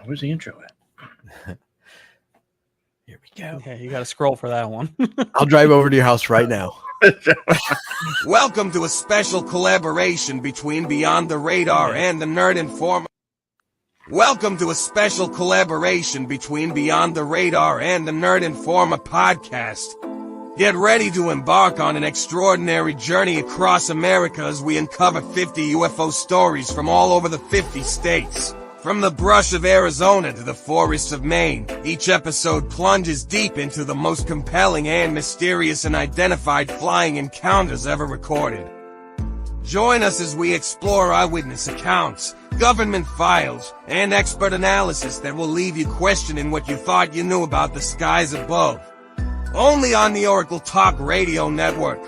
Where's the intro at? Here we go. Yeah, you got to scroll for that one. I'll drive over to your house right now. Welcome to a special collaboration between Beyond the Radar and the Nerd Informer. Welcome to a special collaboration between Beyond the Radar and the Nerd Informer podcast. Get ready to embark on an extraordinary journey across America as we uncover 50 UFO stories from all over the 50 states. From the brush of Arizona to the forests of Maine, each episode plunges deep into the most compelling and mysterious unidentified flying encounters ever recorded. Join us as we explore eyewitness accounts, government files, and expert analysis that will leave you questioning what you thought you knew about the skies above. Only on the Oracle Talk Radio Network.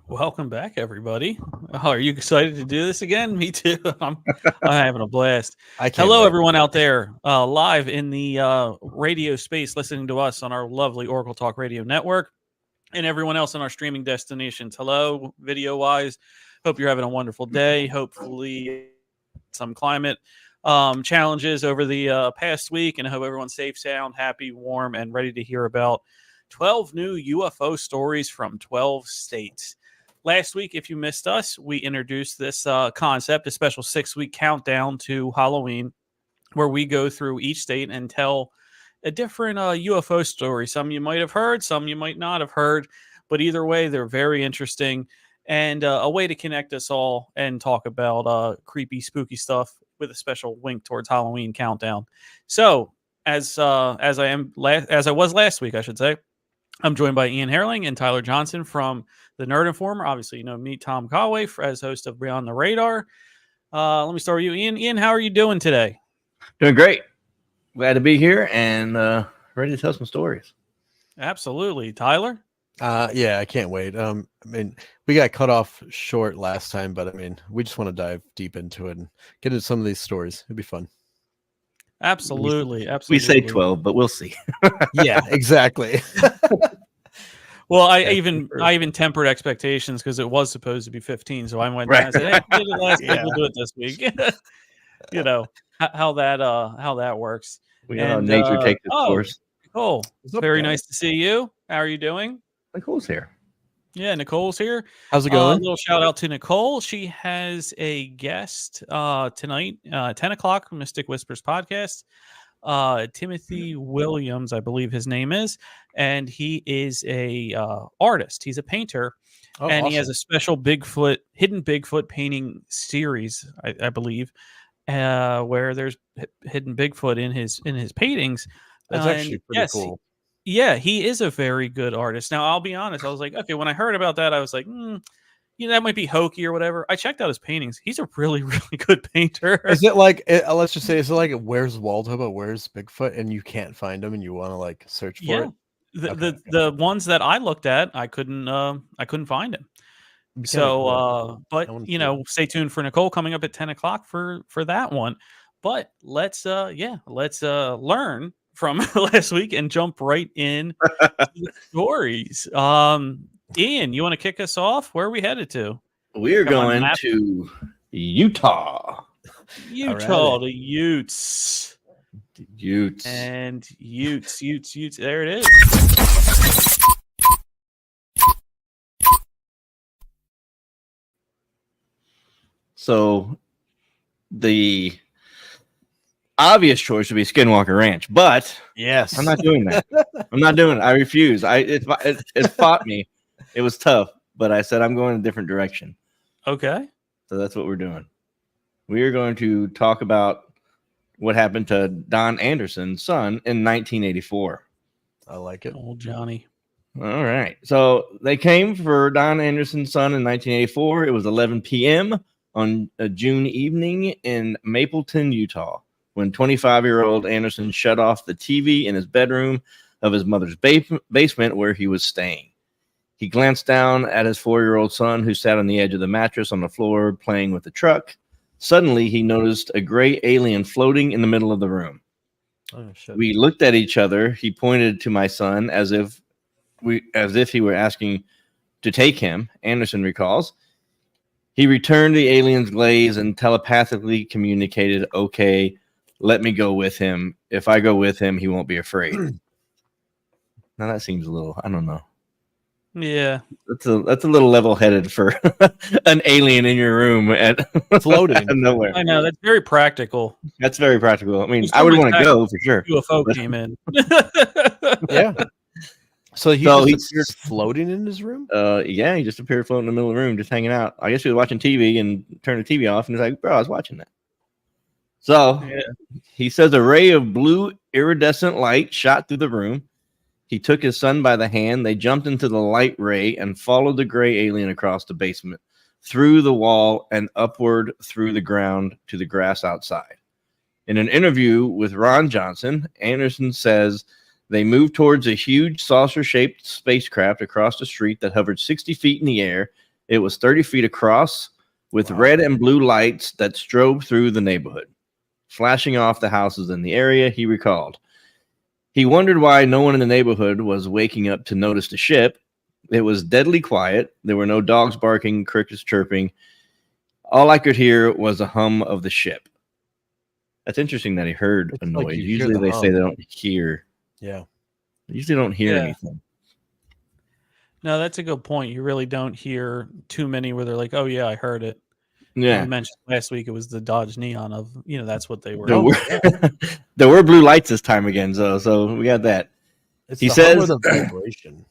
Welcome back, everybody. Oh, are you excited to do this again? Me too. I'm having a blast. Hello, everyone out there, live in the radio space, listening to us on our lovely Oracle Talk Radio Network, and everyone else on our streaming destinations. Hello, video-wise. Hope you're having a wonderful day. Hopefully, some climate challenges over the past week, and I hope everyone's safe, sound, happy, warm, and ready to hear about 12 new UFO stories from 12 states. Last week, if you missed us, we introduced this concept, a special 6-week countdown to Halloween, where we go through each state and tell a different UFO story. Some you might have heard, some you might not have heard, but either way, they're very interesting and a way to connect us all and talk about creepy, spooky stuff with a special wink towards Halloween countdown. So, as I was last week, I should say, I'm joined by Ian Herling and Tyler Johnson from the Nerd Informer. Obviously, you know me, Tom Conway, as host of Beyond the Radar. Let me start with you, Ian. Ian, how are you doing today? Doing great. Glad to be here and ready to tell some stories. Absolutely. Tyler? Yeah, I can't wait. I mean, we got cut off short last time, but I mean, we just want to dive deep into it and get into some of these stories. It'd be fun. Absolutely. We say 12, but we'll see. Yeah, exactly. Well, I even tempered expectations because it was supposed to be 15. So I went down and said, "Hey, we did it last week. We'll do it this week." You know how that works. We know how nature takes its course. Nicole, it's very nice to see you. How are you doing? Nicole's here. Yeah, Nicole's here. How's it going? A little shout out to Nicole. She has a guest tonight, 10 o'clock, Mystic Whispers podcast. Timothy Williams, I believe his name is, and he is a artist. He's a painter, and awesome. He has a special hidden Bigfoot painting series, I believe, where there's hidden Bigfoot in his paintings. That's actually pretty cool. Yeah, he is a very good artist. Now, I'll be honest. I was like, okay, when I heard about that, I was like, that might be hokey or whatever. I checked out his paintings. He's a really, really good painter. Is it like, let's just say, is it like Where's Waldo, but where's Bigfoot, and you can't find him, and you want to like search for it? The ones that I looked at, I couldn't find him. So, but stay tuned for Nicole coming up at 10 o'clock for that one. But let's learn from last week and jump right in to the stories. Ian, you want to kick us off? Where are we headed to? We're going to Utah. Utah, the Utes. Utes. And Utes. There it is. So the obvious choice would be Skinwalker Ranch, but yes, I'm not doing that. I'm not doing it. I refuse. It fought me. It was tough, but I said I'm going a different direction. Okay. So that's what we're doing. We are going to talk about what happened to Don Anderson's son in 1984. I like it. Old Johnny. All right. So they came for Don Anderson's son in 1984. It was 11 p.m. on a June evening in Mapleton, Utah, when 25-year-old Anderson shut off the TV in his bedroom of his mother's basement where he was staying. He glanced down at his 4-year-old son, who sat on the edge of the mattress on the floor playing with the truck. Suddenly, he noticed a gray alien floating in the middle of the room. Oh, shit. We looked at each other. He pointed to my son as if he were asking to take him, Anderson recalls. He returned the alien's gaze and telepathically communicated, "Okay, let me go with him. If I go with him, he won't be afraid." Now that seems a little, I don't know. Yeah, That's a little level-headed for an alien in your room at floating out of nowhere. I know that's very practical. That's very practical. I mean, I would want to go for sure. UFO came in. Yeah. So So just he's- appeared floating in his room? Yeah, he just appeared floating in the middle of the room, just hanging out. I guess he was watching TV and turned the TV off, and he's like, "Bro, I was watching that." So Yeah. he says a ray of blue iridescent light shot through the room. He took his son by the hand. They jumped into the light ray and followed the gray alien across the basement, through the wall, and upward through the ground to the grass outside. In an interview with Ron Johnson, Anderson says they moved towards a huge saucer-shaped spacecraft across the street that hovered 60 feet in the air. It was 30 feet across with red and blue lights that strobed through the neighborhood, flashing off the houses in the area, he recalled. He wondered why no one in the neighborhood was waking up to notice the ship. It was deadly quiet. There were no dogs barking, crickets chirping. All I could hear was the hum of the ship. That's interesting that he heard a It's like noise. you hear Usually the they say hum. they don't hear. Yeah. They usually don't hear Yeah. anything. No, that's a good point. You really don't hear too many where they're like, "Oh yeah, I heard it." Yeah. We mentioned last week it was the Dodge Neon of, that's what they were. There were, there were blue lights this time again, so we got that. It's He the hum or says- the vibration.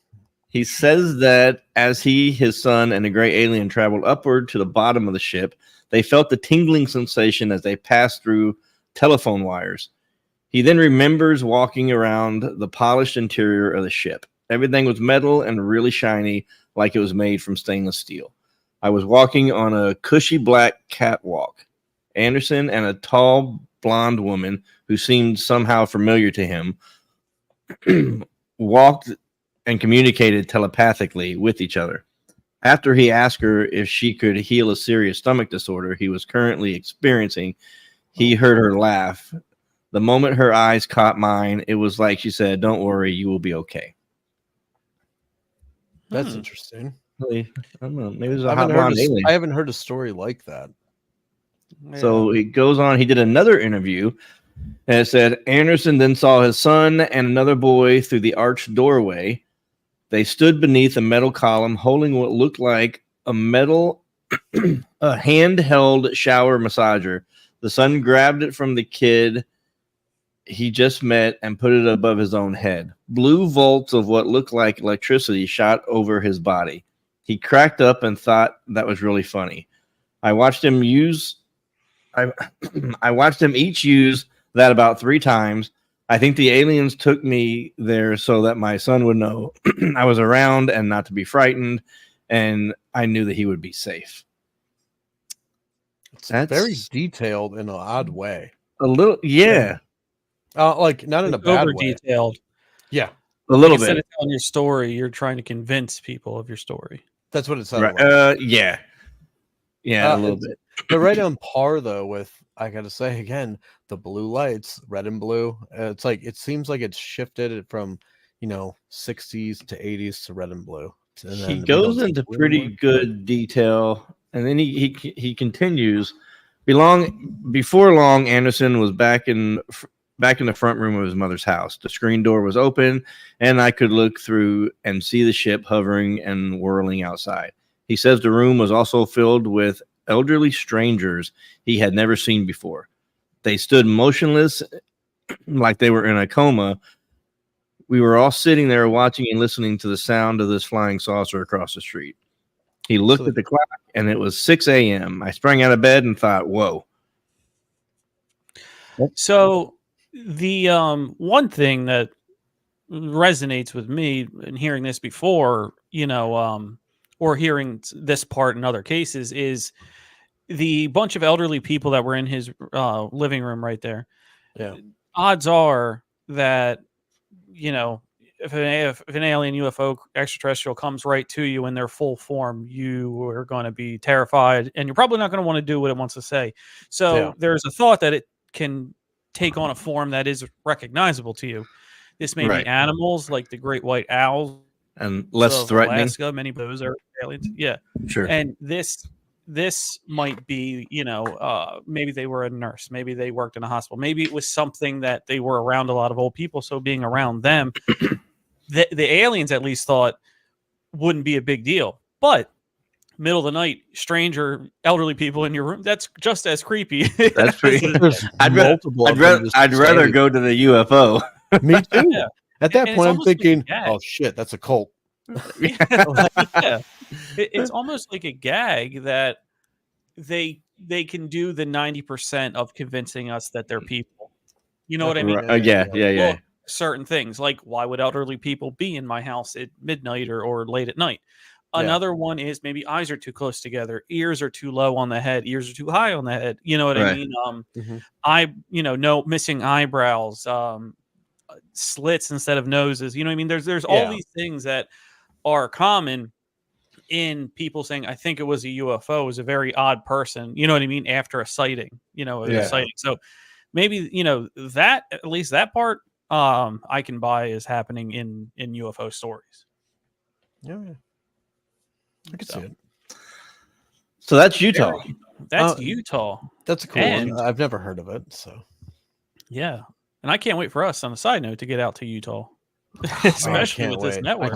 He says that as he, his son, and the gray alien traveled upward to the bottom of the ship, they felt the tingling sensation as they passed through telephone wires. He then remembers walking around the polished interior of the ship. Everything was metal and really shiny, like it was made from stainless steel. I was walking on a cushy black catwalk. Anderson and a tall blonde woman who seemed somehow familiar to him walked and communicated telepathically with each other. After he asked her if she could heal a serious stomach disorder he was currently experiencing, he heard her laugh. The moment her eyes caught mine, it was like she said, "Don't worry, you will be okay." That's interesting. Really, I don't know. Maybe there's I a hot haven't, heard blonde alien. I haven't heard a story like that. So it goes on. He did another interview, and it said Anderson then saw his son and another boy through the arched doorway. They stood beneath a metal column, holding what looked like a handheld shower massager. The son grabbed it from the kid he just met and put it above his own head. Blue volts of what looked like electricity shot over his body. He cracked up and thought that was really funny. I watched him each use that about 3 times. I think the aliens took me there so that my son would know I was around and not to be frightened, and I knew that he would be safe. It's That's very detailed in an odd way. a little, yeah. Like not in a bad over way. detailed. Yeah, A little Instead bit. of telling your story, you're trying to convince people of your story. that's what it sounded Right. like. Yeah. Yeah, a little It's- bit. But right on par though with, I gotta say again, the blue lights, red and blue. It's like it seems like it's shifted it from 60s to 80s to red and blue. And then He the goes middle into is blue pretty more. good detail, and then he continues. Before long, Anderson was back in the front room of his mother's house. The screen door was open, and I could look through and see the ship hovering and whirling outside. He says the room was also filled with elderly strangers he had never seen before. They stood motionless like they were in a coma. We were all sitting there watching and listening to the sound of this flying saucer across the street. He looked at the clock, and it was 6 a.m. I sprang out of bed and thought, whoa. So the one thing that resonates with me in hearing this before, or hearing this part in other cases, is the bunch of elderly people that were in his living room right there. Yeah. Odds are that, if an alien UFO extraterrestrial comes right to you in their full form, you are going to be terrified, and you're probably not going to want to do what it wants to say. So there's a thought that it can take on a form that is recognizable to you. This may be animals like the great white owls and less of threatening. Alaska. Many of those are aliens. Yeah, Sure. And this this might be, maybe they were a nurse, maybe they worked in a hospital, maybe it was something that they were around a lot of old people. So being around them, the aliens at least thought wouldn't be a big deal. But middle of the night, stranger elderly people in your room, that's just as creepy. That's pretty. I'd I'd rather go to the UFO. Me too. Yeah. At that And point, I'm it's almost like a thinking, gag. oh shit, that's a cult. Yeah. It's almost like a gag that they can do the 90% of convincing us that they're people. You know what I mean? Yeah. Look, certain things like, why would elderly people be in my house at midnight or late at night? Another one is maybe eyes are too close together, ears are too low on the head, ears are too high on the head. You know what I mean? No missing eyebrows, slits instead of noses. You know what I mean? There's all these things that are common in people saying, I think it was a UFO. It was a very odd person. You know what I mean? After a sighting, a sighting. So maybe, that, at least that part, I can buy is happening in UFO stories. Yeah. I could see it. So that's Utah. That's Utah. That's a cool one. I've never heard of it. So yeah. And I can't wait for us, on a side note, to get out to Utah. Especially with this network.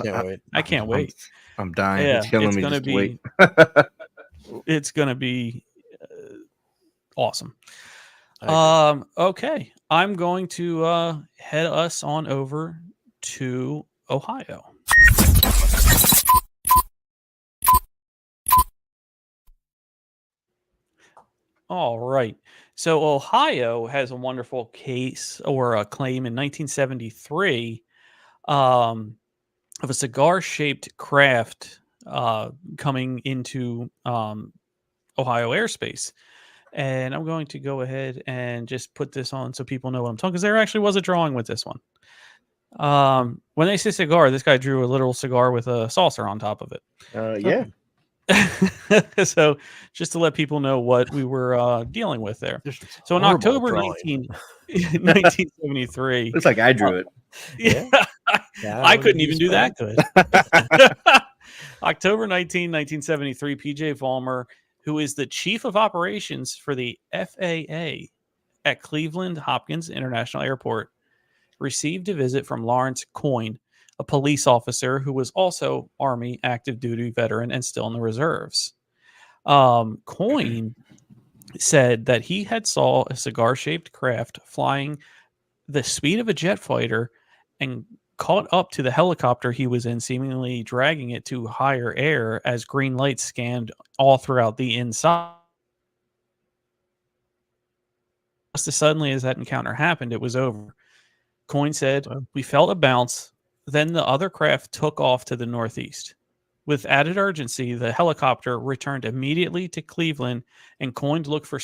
I can't wait. I'm dying. Yeah, it's killing me. Gonna just be, wait. It's going to be awesome. Okay. I'm going to head us on over to Ohio. All right. So Ohio has a wonderful case or a claim in 1973 of a cigar-shaped craft coming into Ohio airspace. And I'm going to go ahead and just put this on so people know what I'm talking, because there actually was a drawing with this one. When they say cigar, this guy drew a literal cigar with a saucer on top of it. Yeah. So just to let people know what we were dealing with there. So in October 1973. Looks like I drew it. Yeah. I couldn't even do that good. October 1973, PJ Vollmer, who is the chief of operations for the FAA at Cleveland Hopkins International Airport, received a visit from Lawrence Coyne, a police officer who was also Army active duty veteran and still in the reserves. Coyne said that he had saw a cigar-shaped craft flying the speed of a jet fighter and caught up to the helicopter he was in, seemingly dragging it to higher air as green lights scanned all throughout the inside. Just as suddenly as that encounter happened, it was over. Coyne said, "We felt a bounce. Then the other craft took off to the northeast. With added urgency, the helicopter returned immediately to Cleveland, and Coyne looked for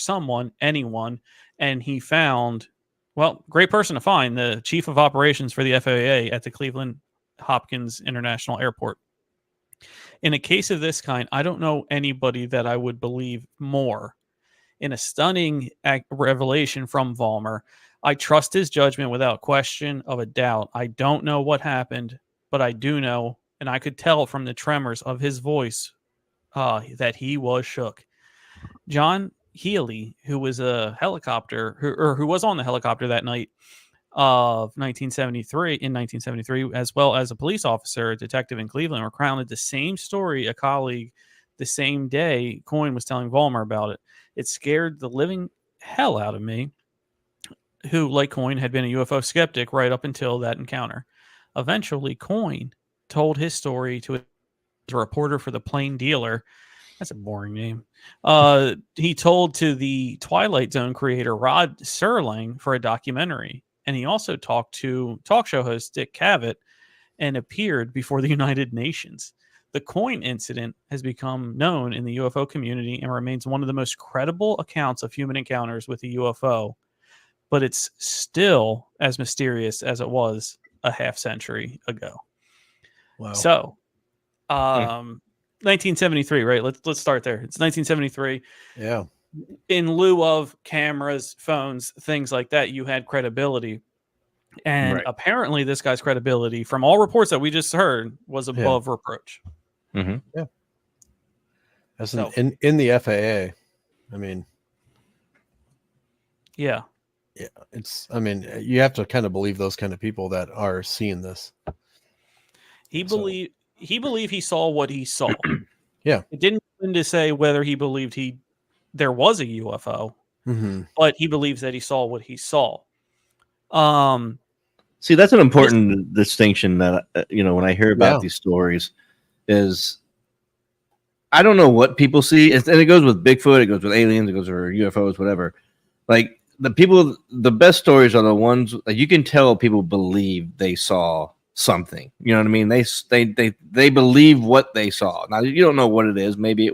anyone, and he found, great person to find, the chief of operations for the FAA at the Cleveland Hopkins International Airport. In a case of this kind, I don't know anybody that I would believe more. In a stunning revelation from Vollmer, I trust his judgment without question of a doubt. I don't know what happened, but I do know, and I could tell from the tremors of his voice that he was shook." John Healy, who was who was on the helicopter that night of 1973, as well as a police officer, a detective in Cleveland, recounted the same story a colleague the same day Coyne was telling Vollmer about it. It scared the living hell out of me, who, like Coyne, had been a UFO skeptic right up until that encounter. Eventually, Coyne told his story to a reporter for the Plain Dealer. That's a boring name. He told to the Twilight Zone creator Rod Serling for a documentary. And he also talked to talk show host Dick Cavett and appeared before the United Nations. The Coyne incident has become known in the UFO community and remains one of the most credible accounts of human encounters with a UFO. But it's still as mysterious as it was a half century ago. Wow. So, 1973, right? Let's start there. It's 1973. Yeah. In lieu of cameras, phones, things like that, you had credibility. And apparently this guy's credibility, from all reports that we just heard, was above reproach. Mm-hmm. Yeah. in the FAA. I mean, yeah, it's. I mean, you have to kind of believe those kind of people that are seeing this. he believed he saw what he saw. Yeah, it didn't mean to say whether he believed there was a UFO, but he believes that he saw what he saw. See, that's an important distinction that when I hear about these stories, is I don't know what people see, and it goes with Bigfoot, it goes with aliens, it goes with UFOs, whatever. Like the best stories are the ones that you can tell people believe they saw something. You know what I mean? They believe what they saw. Now you don't know what it is. Maybe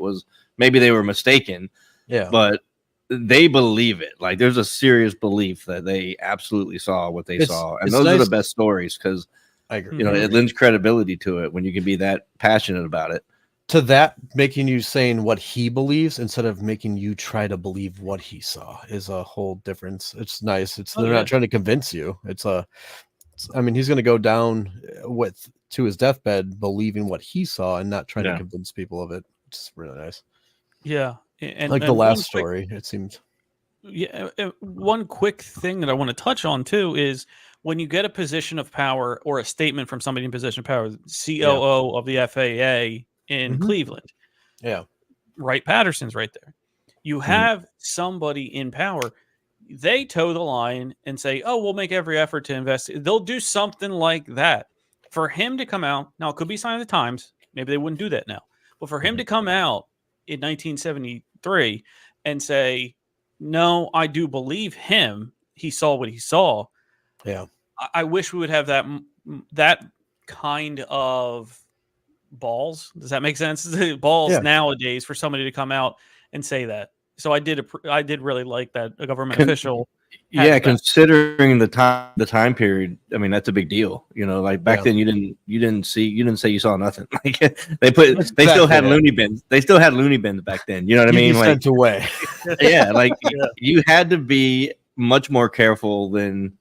they were mistaken. Yeah, but they believe it. Like there's a serious belief that they absolutely saw what they saw, and those are the best stories because I agree. It lends credibility to it when you can be that passionate about it. To that, making you saying what he believes instead of making you try to believe what he saw is a whole difference. It's nice. They're not trying to convince you. I mean, he's going to go down to his deathbed believing what he saw and not trying to convince people of it. It's really nice. Yeah. And like the last story, it seems. Yeah. One quick thing that I want to touch on too is when you get a position of power or a statement from somebody in position of power, COO of the FAA in Cleveland. Yeah. Wright Patterson's right there. You have somebody in power. They toe the line and say, oh, we'll make every effort to invest. They'll do something like that. For him to come out, now it could be a sign of the times. Maybe they wouldn't do that now. But for him to come out in 1973 and say, no, I do believe him. He saw what he saw. Yeah. I wish we would have that kind of balls. Does that make sense? Balls nowadays for somebody to come out and say that. So I did really like that a government official. Yeah, considering the time period, I mean that's a big deal. Like back then you didn't say you saw nothing. Like they still had loony bins. They still had loony bins back then. You know what I mean? Like sent away. Yeah, like you had to be much more careful than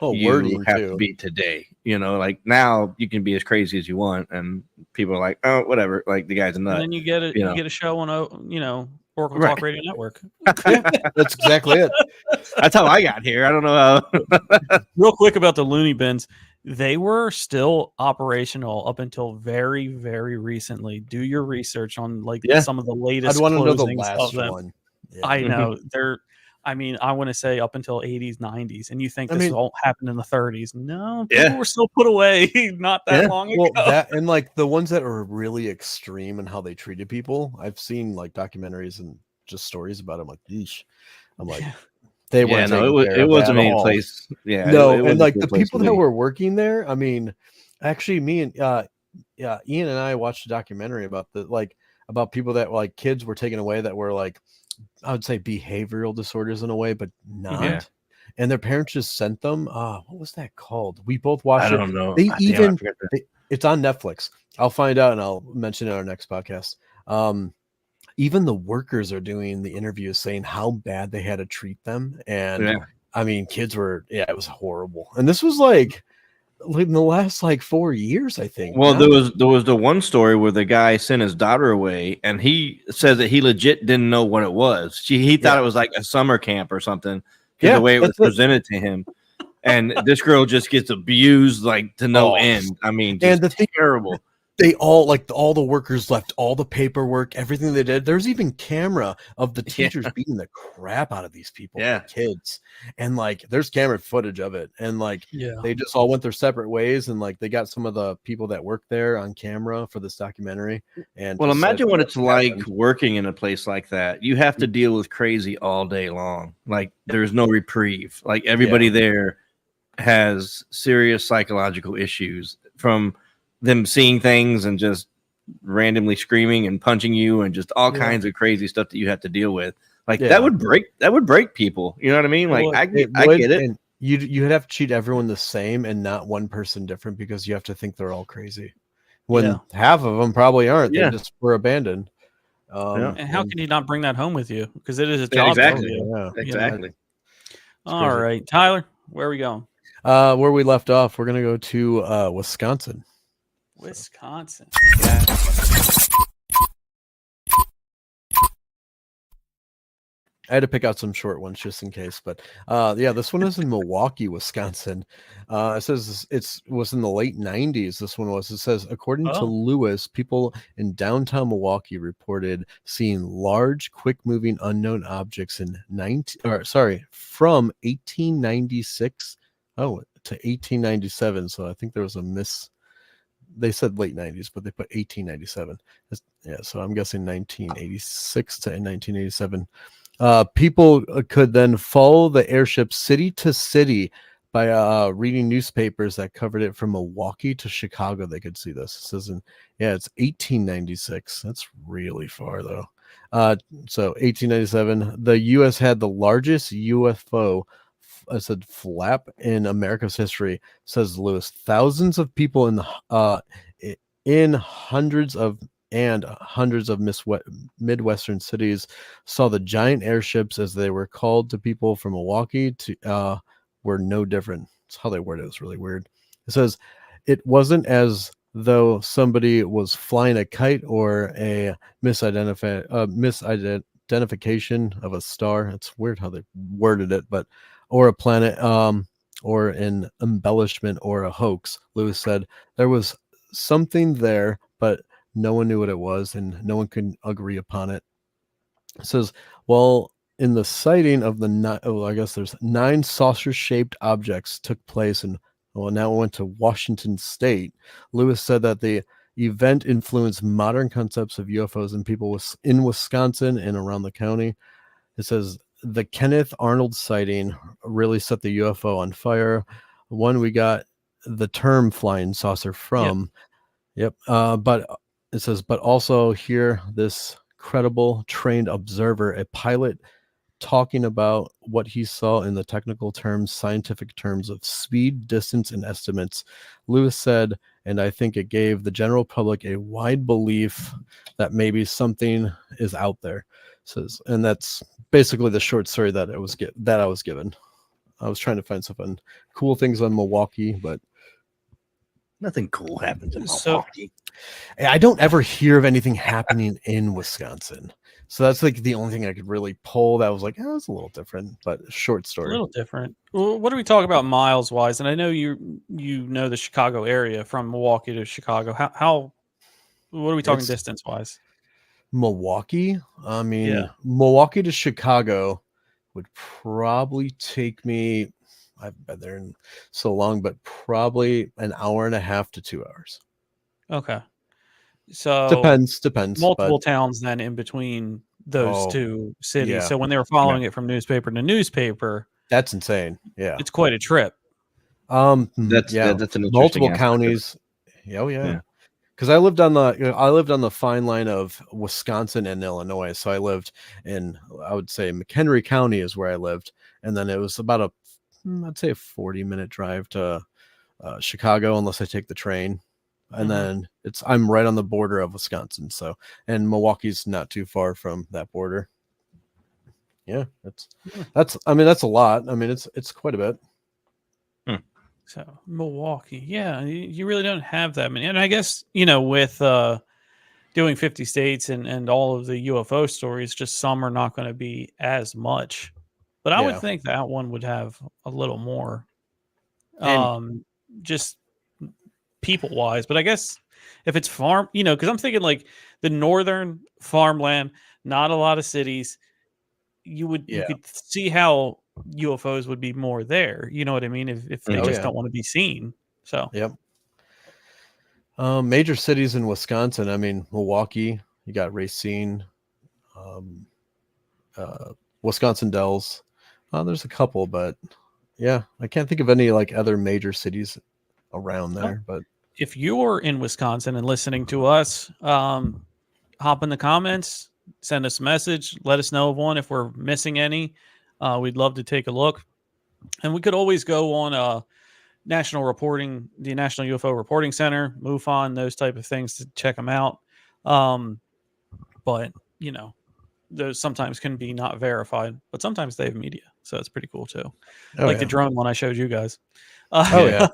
you have to be today. Like now you can be as crazy as you want, and people are like, oh, whatever. Like the guy's a nut. And then you get a show on Oracle Talk Radio Network. That's exactly it. That's how I got here. I don't know how. Real quick about the loony bins. They were still operational up until very, very recently. Do your research on some of the latest. I'd want to know the closings last of them. one. Yeah. I know they're. I mean, I want to say up until 80s, 90s, and you think this all happened in the 30s? No, people were still put away not that long ago. Well, that and like the ones that are really extreme and how they treated people. I've seen like documentaries and just stories about them. Like, yeesh. I'm like, they weren't. It wasn't any place. Yeah, no, and like the people that were working there. I mean, actually, me and Ian and I watched a documentary about about people that like kids were taken away that were like, I would say behavioral disorders in a way, but not. Yeah. And their parents just sent them. What was that called? We both watched it. I don't know. It's on Netflix. I'll find out and I'll mention it on our next podcast. Even the workers are doing the interviews saying how bad they had to treat them. And I mean, kids were, it was horrible. And this was like in the last 4 years, I think. Well, there was the one story where the guy sent his daughter away, and he says that he legit didn't know what it was. He thought it was like a summer camp or something. The way it was presented to him, and this girl just gets abused to no end. I mean, just terrible. They all all the workers left all the paperwork, everything they did. There's even camera of the teachers beating the crap out of these people, kids, and there's camera footage of it. And they just all went their separate ways, and they got some of the people that worked there on camera for this documentary. And imagine what it's like working in a place like that. You have to deal with crazy all day long. There's no reprieve. Everybody there has serious psychological issues from them seeing things and just randomly screaming and punching you and just all kinds of crazy stuff that you have to deal with. That would break people. You know what I mean? I get it. And you'd have to treat everyone the same and not one person different because you have to think they're all crazy. When half of them probably aren't. They just were abandoned. And how can you not bring that home with you? Because it is a job. Exactly. Exactly. All right, Tyler, where are we going? Where we left off, we're going to go to Wisconsin. Wisconsin. I had to pick out some short ones just in case, but yeah, this one is in Milwaukee, Wisconsin. It says it was in the late 90s. This one was. It says, according to Lewis, people in downtown Milwaukee reported seeing large, quick-moving unknown objects from 1896 to 1897. So I think there was a miss. They said late 90s, but they put 1897. Yeah, so I'm guessing 1986 to 1987. People could then follow the airship city to city by reading newspapers that covered it from Milwaukee to Chicago. They could see this. It says, it's 1896. That's really far, though. So 1897, the U.S. had the largest UFO flap in America's history, says Lewis. Thousands of people in hundreds of Midwestern cities saw the giant airships, as they were called to people from Milwaukee, to were no different. That's how they word it. It's really weird. It says it wasn't as though somebody was flying a kite or a misidentification of a star. It's weird how they worded it, but or a planet, or an embellishment or a hoax. Lewis said there was something there, but no one knew what it was, and no one could agree upon it. It says, well, in the sighting of I guess there's 9 saucer-shaped objects took place, and now it went to Washington State. Lewis said that the event influenced modern concepts of UFOs and people in Wisconsin and around the county. It says the Kenneth Arnold sighting really set the UFO on fire. One we got the term flying saucer from. Yep. But it says, but also here, this credible trained observer, a pilot, talking about what he saw in the technical terms, scientific terms of speed, distance, and estimates. Lewis said, and I think it gave the general public a wide belief that maybe something is out there. Says, and that's basically the short story that I was given. I was trying to find some cool things on Milwaukee, but nothing cool happens in Milwaukee. I don't ever hear of anything happening in Wisconsin. So that's like the only thing I could really pull that was like, it's a little different, but short story. A little different. Well, what do we talk about miles wise? And I know you know the Chicago area from Milwaukee to Chicago. What are we talking distance wise? Milwaukee? I mean, Milwaukee to Chicago would probably take me, I've been there in so long, but probably an hour and a half to 2 hours. Okay. So depends. Multiple towns then in between those two cities. Yeah. So when they were following it from newspaper to newspaper, that's insane. Yeah. It's quite a trip. That's an multiple counties. Yeah. Because I lived on the fine line of Wisconsin and Illinois. So I lived in, I would say, McHenry County is where I lived. And then it was about I'd say a 40-minute drive to Chicago, unless I take the train. And then I'm right on the border of Wisconsin. So, and Milwaukee's not too far from that border. Yeah, that's a lot. I mean, it's quite a bit. So Milwaukee, you really don't have that many. And I guess, with doing 50 states and all of the UFO stories, just some are not going to be as much. But I would think that one would have a little more, just people-wise. But I guess if it's farm, because I'm thinking like the northern farmland, not a lot of cities, you could see how UFOs would be more there. You know what I mean? If they just don't want to be seen. So major cities in Wisconsin. I mean, Milwaukee. You got Racine, Wisconsin Dells. There's a couple, but I can't think of any like other major cities around there. But if you're in Wisconsin and listening to us, hop in the comments, send us a message, let us know of one if we're missing any. We'd love to take a look, and we could always go on the National UFO Reporting Center, MUFON, those type of things to check them out. But those sometimes can be not verified, but sometimes they have media, so it's pretty cool too. The drone one I showed you guys. That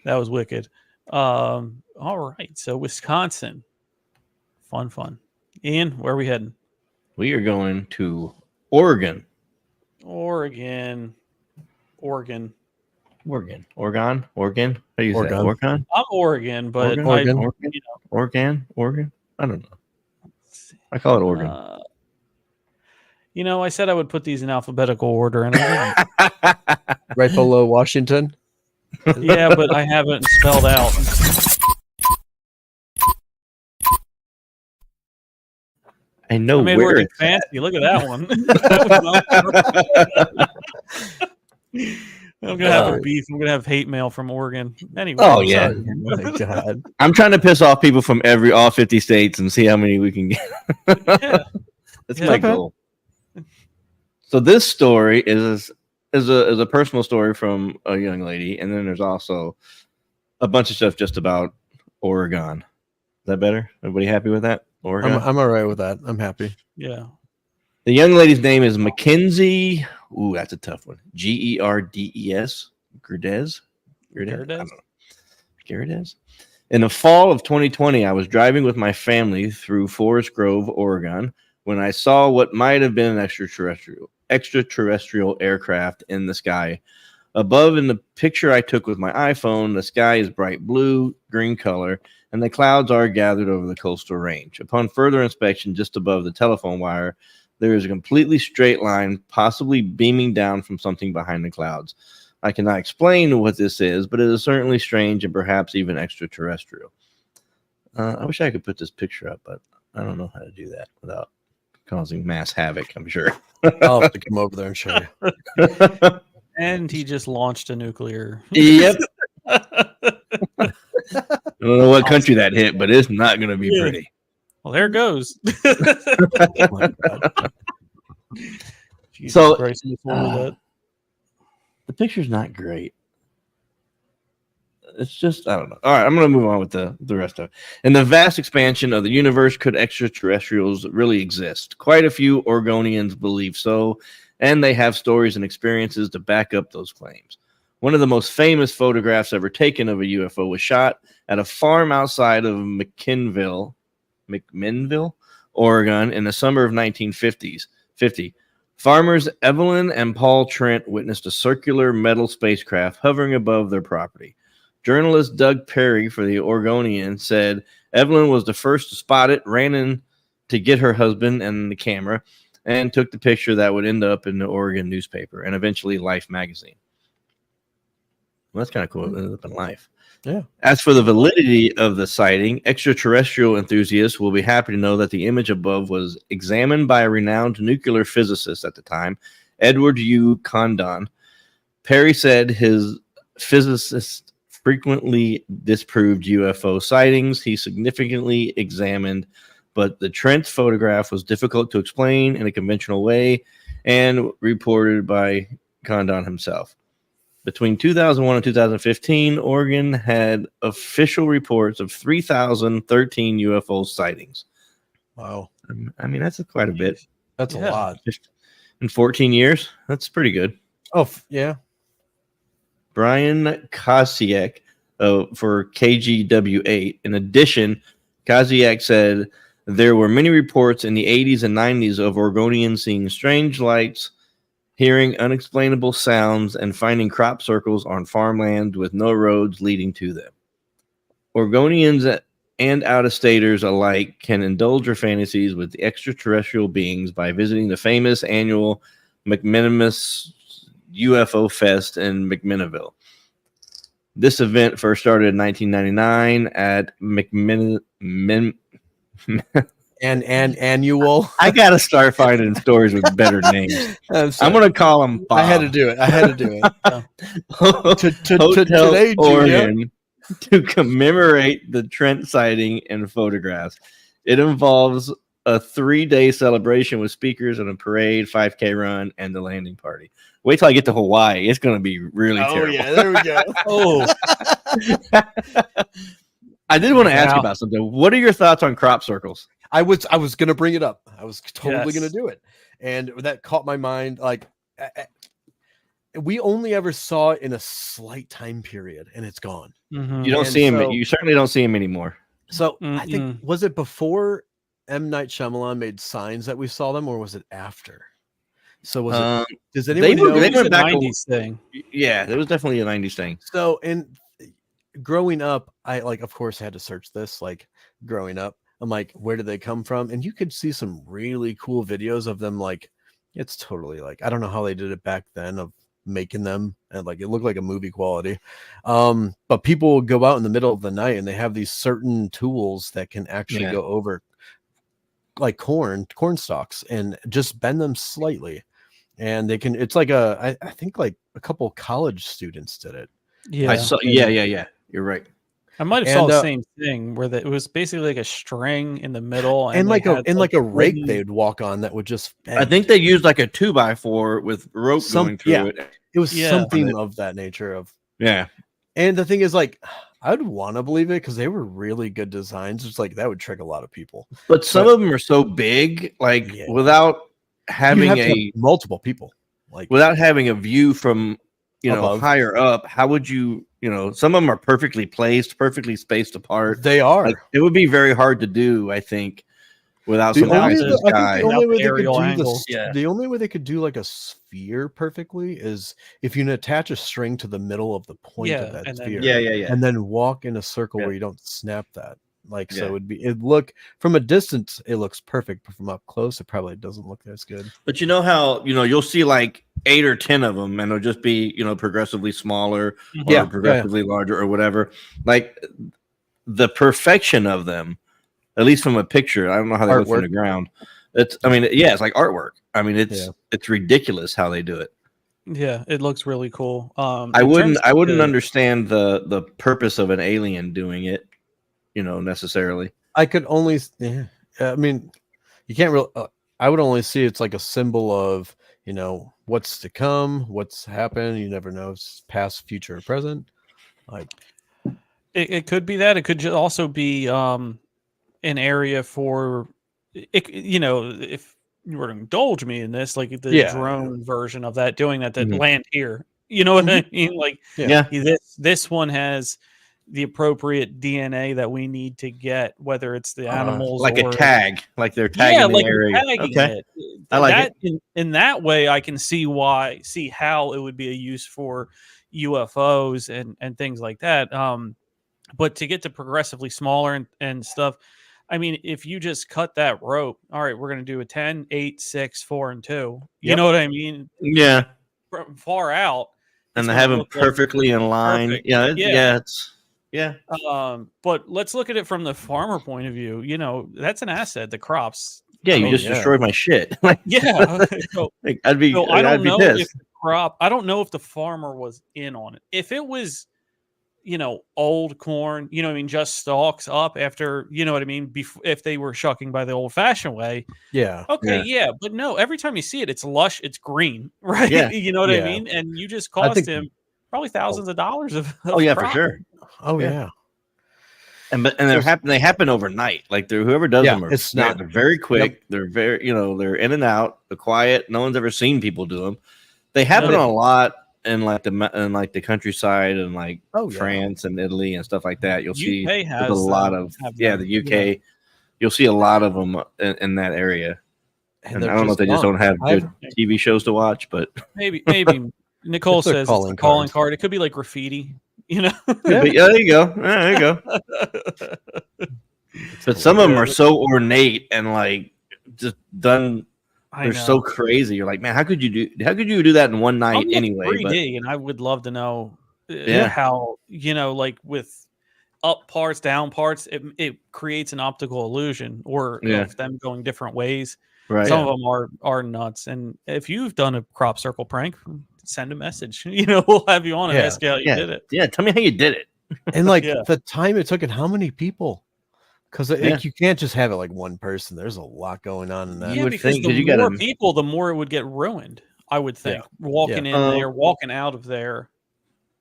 was wicked. All right, so Wisconsin, fun. Ian, where are we heading? We are going to Oregon. Oregon. Oregon. How do you say? Oregon. I'm Oregon, but Oregon. Oregon. I don't know. I call it Oregon. I said I would put these in alphabetical order, and I Right below Washington. didn't. Yeah, but I haven't spelled out. I know made where it it's fancy. Look at that one. I'm gonna have a beef. I'm gonna have hate mail from Oregon. Anyway. Oh yeah. Oh my God. I'm trying to piss off people from all 50 states and see how many we can get. That's my goal. So this story is a personal story from a young lady, and then there's also a bunch of stuff just about Oregon. Is that better? Everybody happy with that? Oregon? I'm all right with that. I'm happy. Yeah. The young lady's name is Mackenzie. Ooh, that's a tough one. Gerdes. Gerdes. In the fall of 2020, I was driving with my family through Forest Grove, Oregon, when I saw what might have been an extraterrestrial aircraft in the sky. Above in the picture I took with my iPhone, the sky is bright blue, green color, and the clouds are gathered over the coastal range. Upon further inspection, just above the telephone wire, there is a completely straight line, possibly beaming down from something behind the clouds. I cannot explain what this is, but it is certainly strange and perhaps even extraterrestrial. I wish I could put this picture up, but I don't know how to do that without causing mass havoc, I'm sure. I'll have to come over there and show you. And he just launched a nuclear. Yep. I don't know what country that hit, but it's not going to be pretty. Well, there it goes. So Christ, the picture's not great. It's just, I don't know. All right, I'm going to move on with the rest of it. In the vast expansion of the universe, could extraterrestrials really exist? Quite a few Oregonians believe so, and they have stories and experiences to back up those claims. One of the most famous photographs ever taken of a UFO was shot at a farm outside of McMinnville, Oregon, in the summer of 1950. Farmers Evelyn and Paul Trent witnessed a circular metal spacecraft hovering above their property. Journalist Doug Perry for the Oregonian said Evelyn was the first to spot it, ran in to get her husband and the camera, and took the picture that would end up in the Oregon newspaper and eventually Life magazine. Well, that's kind of cool. It ended up in Life. Yeah. As for the validity of the sighting, extraterrestrial enthusiasts will be happy to know that the image above was examined by a renowned nuclear physicist at the time, Edward U. Condon. Perry said his physicist frequently disproved UFO sightings. He significantly examined, but the Trent photograph was difficult to explain in a conventional way and reported by Condon himself. Between 2001 and 2015, Oregon had official reports of 3,013 UFO sightings. Wow. I mean, that's quite a bit. That's a lot. In 14 years, that's pretty good. Oh, yeah. Brian Kosiak for KGW8. In addition, Kosiak said there were many reports in the 80s and 90s of Oregonians seeing strange lights, hearing unexplainable sounds, and finding crop circles on farmland with no roads leading to them. Oregonians and out-of-staters alike can indulge their fantasies with the extraterrestrial beings by visiting the famous annual McMinimus UFO Fest in McMinnville. This event first started in 1999 at annual. I gotta start finding stories with better names. I'm gonna call him Bob. I had to do it. Hotel today, Oregon, to commemorate the Trent sighting and photographs. It involves a 3-day celebration with speakers and a parade, 5K run, and the landing party. Wait till I get to Hawaii. It's going to be really terrible. Yeah, there we go. I did want to ask you about something. What are your thoughts on crop circles? I was going to bring it up. I was totally going to do it. And that caught my mind. Like, we only ever saw it in a slight time period, and it's gone. Mm-hmm. You don't see him. You certainly don't see him anymore. So I think, was it before M. Night Shyamalan made Signs that we saw them, or was it after? So was it? Does anyone know? They went back 90s thing. Yeah, it was definitely a 90s thing. So growing up, I of course had to search this. Like growing up, I'm like, where did they come from? And you could see some really cool videos of them. Like, it's totally like, I don't know how they did it back then of making them, and like it looked like a movie quality. But people will go out in the middle of the night and they have these certain tools that can actually go over like corn stalks and just bend them slightly. And they can, it's like I think like a couple college students did it. Yeah. I saw, yeah. You're right. I might have saw the same thing where it was basically like a string in the middle, and like a rake they'd walk on that would just bend. I think they used like a 2x4 with rope going through it. It was something of that nature. And the thing is, like, I'd want to believe it because they were really good designs. It's like that would trick a lot of people. But some of them are so big, like without having multiple people, like without having a view from above, higher up, how would you? Some of them are perfectly placed, perfectly spaced apart. They are. Like, it would be very hard to do, I think, without some eyes in the sky. The only way they could do like a sphere perfectly is if you attach a string to the middle of the point of that sphere. And then walk in a circle where you don't snap that. Like, so it'd look from a distance, it looks perfect, but from up close, it probably doesn't look as good. But you know how, you'll see like 8 or 10 of them and it'll just be, progressively smaller or progressively larger or whatever. Like the perfection of them, at least from a picture, I don't know how they look from the ground. It's like artwork. I mean, it's ridiculous how they do it. Yeah, it looks really cool. I wouldn't understand the purpose of an alien doing it. Necessarily. I could only, I mean, you can't really, I would only see it's like a symbol of, what's to come, what's happened. You never know. It's past, future, or present. Like, it could be that. It could also be an area for, it. If you were to indulge me in this, like the drone version of that, doing that land here. You know what I mean? Like, this one has the appropriate DNA that we need to get, whether it's the animals like a tag, like they're tagging the area. Okay. I like it. In that way, I can see how it would be a use for UFOs and things like that. But to get to progressively smaller and stuff, I mean, if you just cut that rope, all right, we're going to do a 10, 8, 6, 4, and 2. You know what I mean? Yeah. From far out. And they have them perfectly in line. Perfect. Yeah. But let's look at it from the farmer point of view. That's an asset. The crops. Yeah, you just destroyed my shit. I'd be. So I don't know pissed. if the crop. I don't know if the farmer was in on it. If it was, old corn. Just stalks up after. You know what I mean? If they were shucking by the old-fashioned way. Yeah. Okay. Yeah. But no. Every time you see it, it's lush. It's green. Right. Yeah. You know what I mean? And you just cost him probably thousands of dollars of crop. For sure. Oh yeah. And they happen overnight. Like whoever does them they're very quick. Yep. They're very they're in and out. They're quiet. No one's ever seen people do them. They happen a lot in like the countryside and like France and Italy and stuff like that. You'll see a lot of the UK. Yeah. You'll see a lot of them in that area. And I don't know if they just don't have good TV shows to watch, but maybe Nicole says it's a calling card. It could be like graffiti. There you go. But some of them are so ornate and like just done. They're so crazy. You're like, man, how could you do that in one night anyway? 3D, and I would love to know how like with up parts, down parts, it creates an optical illusion, or of them going different ways. Right. Some of them are nuts. And if you've done a crop circle prank, send a message. We'll have you on and ask you how you did it. Yeah, tell me how you did it. And like the time it took and how many people. Because you can't just have it like one person. There's a lot going on in that. Yeah, because the more people, the more it would get ruined, I would think. Walking in there, walking out of there.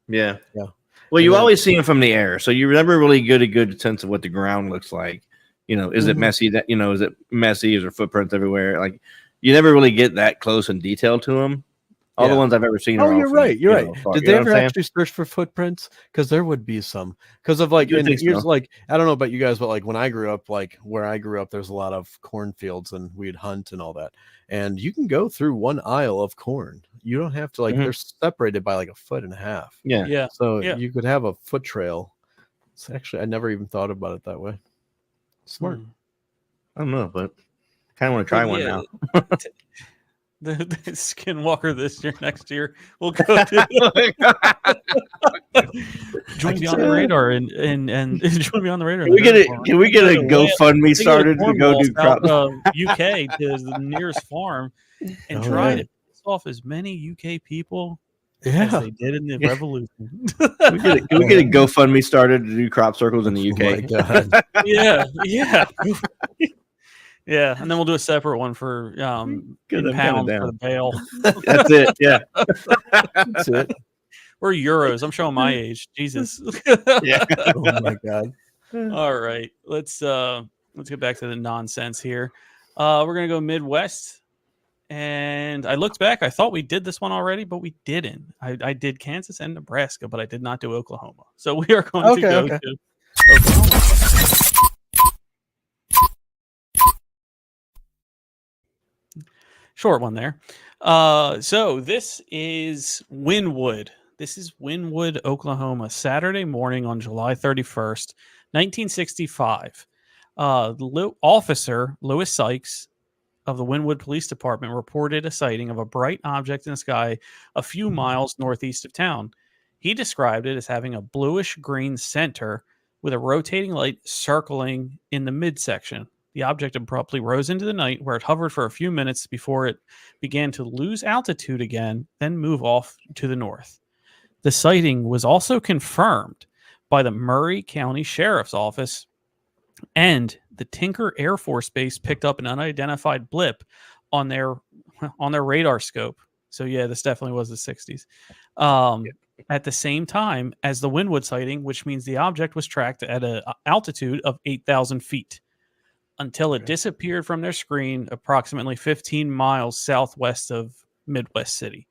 Yeah. Yeah. Well, you always see them from the air. So you never really get a good sense of what the ground looks like. Is it messy? Is it messy? Is there footprints everywhere? Like, you never really get that close in detail to them. All the ones I've ever seen. Oh, are you're right. You're right. Did they ever actually search for footprints? Because there would be some. Because of like, and here's like, I don't know about you guys, but like when I grew up, like where I grew up, there's a lot of cornfields and we'd hunt and all that. And you can go through one aisle of corn. You don't have to like. They're separated by like 1.5 feet. Yeah. So you could have a foot trail. It's actually, I never even thought about it that way. Smart. I don't know, but I kind of want to try one now. The Skinwalker this year, next year we'll go to join me on the radar and join me on the radar. Can we get a GoFundMe started to go do crop UK to the nearest farm and try to piss off as many UK people as they did in the revolution. Can we get a GoFundMe started to do crop circles in the UK? Oh my God. Yeah. Yeah, and then we'll do a separate one for pounds for the bale. That's it. Yeah, that's it. Or euros. I'm showing my age. Jesus. Yeah. Oh my God. All right, let's get back to the nonsense here. We're gonna go Midwest, and I looked back. I thought we did this one already, but we didn't. I did Kansas and Nebraska, but I did not do Oklahoma. So we are going to go to Oklahoma. Short one there. So this is Wynwood. This is Wynwood, Oklahoma. Saturday morning on July 31st, 1965. Officer Lewis Sykes of the Wynwood Police Department reported a sighting of a bright object in the sky a few miles northeast of town. He described it as having a bluish-green center with a rotating light circling in the midsection. The object abruptly rose into the night, where it hovered for a few minutes before it began to lose altitude again, then move off to the north. The sighting was also confirmed by the Murray County Sheriff's Office, and the Tinker Air Force Base picked up an unidentified blip on their radar scope. So yeah, this definitely was the 60s. At the same time as the Wynwood sighting, which means the object was tracked at an altitude of 8,000 feet. Until it disappeared from their screen approximately 15 miles southwest of Midwest City.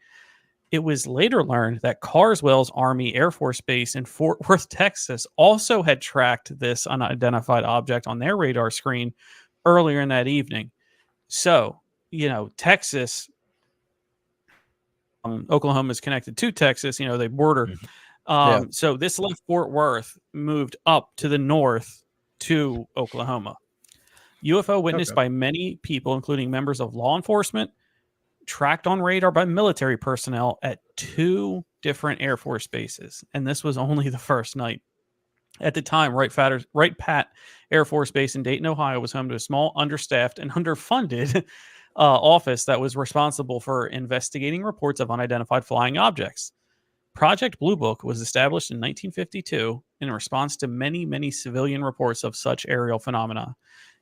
It was later learned that Carswell's Army Air Force Base in Fort Worth, Texas, also had tracked this unidentified object on their radar screen earlier in that evening. So, Texas, Oklahoma is connected to Texas, they border. So this left Fort Worth, moved up to the north to Oklahoma. UFO witnessed by many people, including members of law enforcement, tracked on radar by military personnel at 2 different Air Force bases. And this was only the first night. At the time, Wright-Patt Air Force Base in Dayton, Ohio was home to a small, understaffed, and underfunded office that was responsible for investigating reports of unidentified flying objects. Project Blue Book was established in 1952 in response to many, many civilian reports of such aerial phenomena.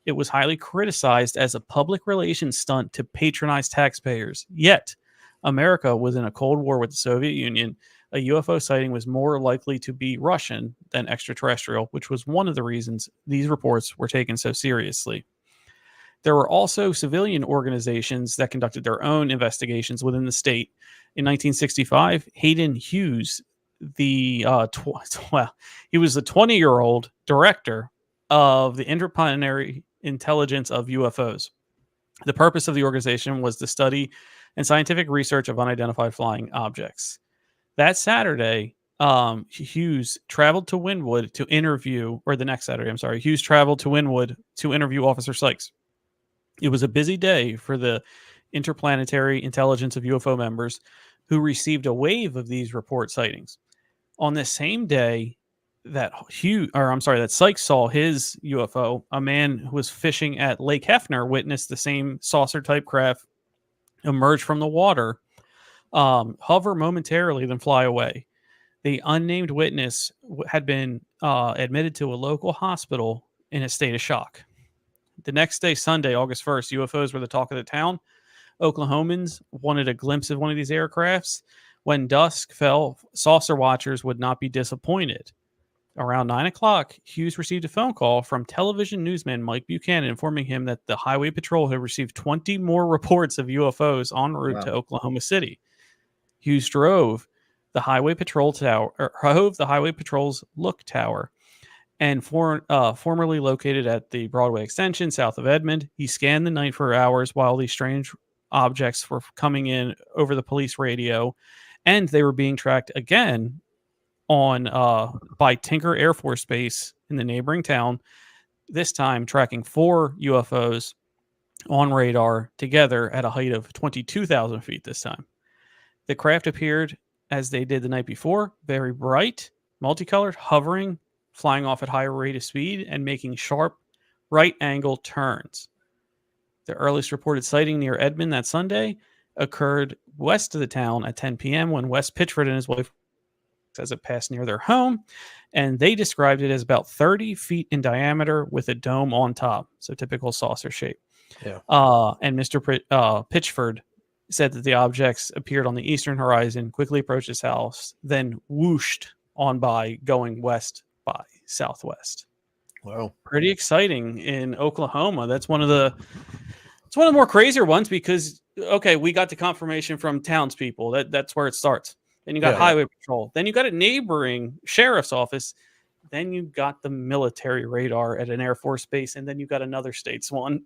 It was highly criticized as a public relations stunt to patronize taxpayers. Yet, America was in a Cold War with the Soviet Union. A UFO sighting was more likely to be Russian than extraterrestrial, which was one of the reasons these reports were taken so seriously. There were also civilian organizations that conducted their own investigations within the state. In 1965, Hayden Hughes, he was the 20-year-old director of the Interplanetary Intelligence of UFOs. The purpose of the organization was the study and scientific research of unidentified flying objects. That Saturday, Hughes traveled to Wynwood to interview, or the next Saturday, Hughes traveled to Wynwood to interview Officer Sykes. It was a busy day for the Interplanetary Intelligence of UFO members, who received a wave of these report sightings. On the same day that Sykes saw his UFO, a man who was fishing at Lake Hefner witnessed the same saucer-type craft emerge from the water, hover momentarily, then fly away. The unnamed witness had been admitted to a local hospital in a state of shock. The next day, Sunday, August 1st, UFOs were the talk of the town. Oklahomans wanted a glimpse of one of these aircrafts. When dusk fell, saucer watchers would not be disappointed. Around 9 o'clock, Hughes received a phone call from television newsman Mike Buchanan informing him that the Highway Patrol had received 20 more reports of UFOs en route to Oklahoma City. Hughes drove the Highway Patrol's look tower, and formerly located at the Broadway extension south of Edmond. He scanned the night for hours while these strange objects were coming in over the police radio, and they were being tracked again on by Tinker Air Force Base in the neighboring town, this time tracking 4 UFOs on radar together at a height of 22,000 feet this time. The craft appeared as they did the night before, very bright, multicolored, hovering, flying off at higher rate of speed, and making sharp right angle turns. The earliest reported sighting near Edmond that Sunday occurred west of the town at 10 p.m. when Wes Pitchford and his wife as it passed near their home, and they described it as about 30 feet in diameter with a dome on top, so typical saucer shape. Yeah. And Mr. Pitchford said that the objects appeared on the eastern horizon, quickly approached his house, then whooshed on by, going west by southwest. Wow. Pretty exciting in Oklahoma. That's one of the more crazier ones because, okay, we got the confirmation from townspeople. That's where it starts. Then you got Highway Patrol. Then you got a neighboring sheriff's office. Then you got the military radar at an Air Force base. And then you got another state's one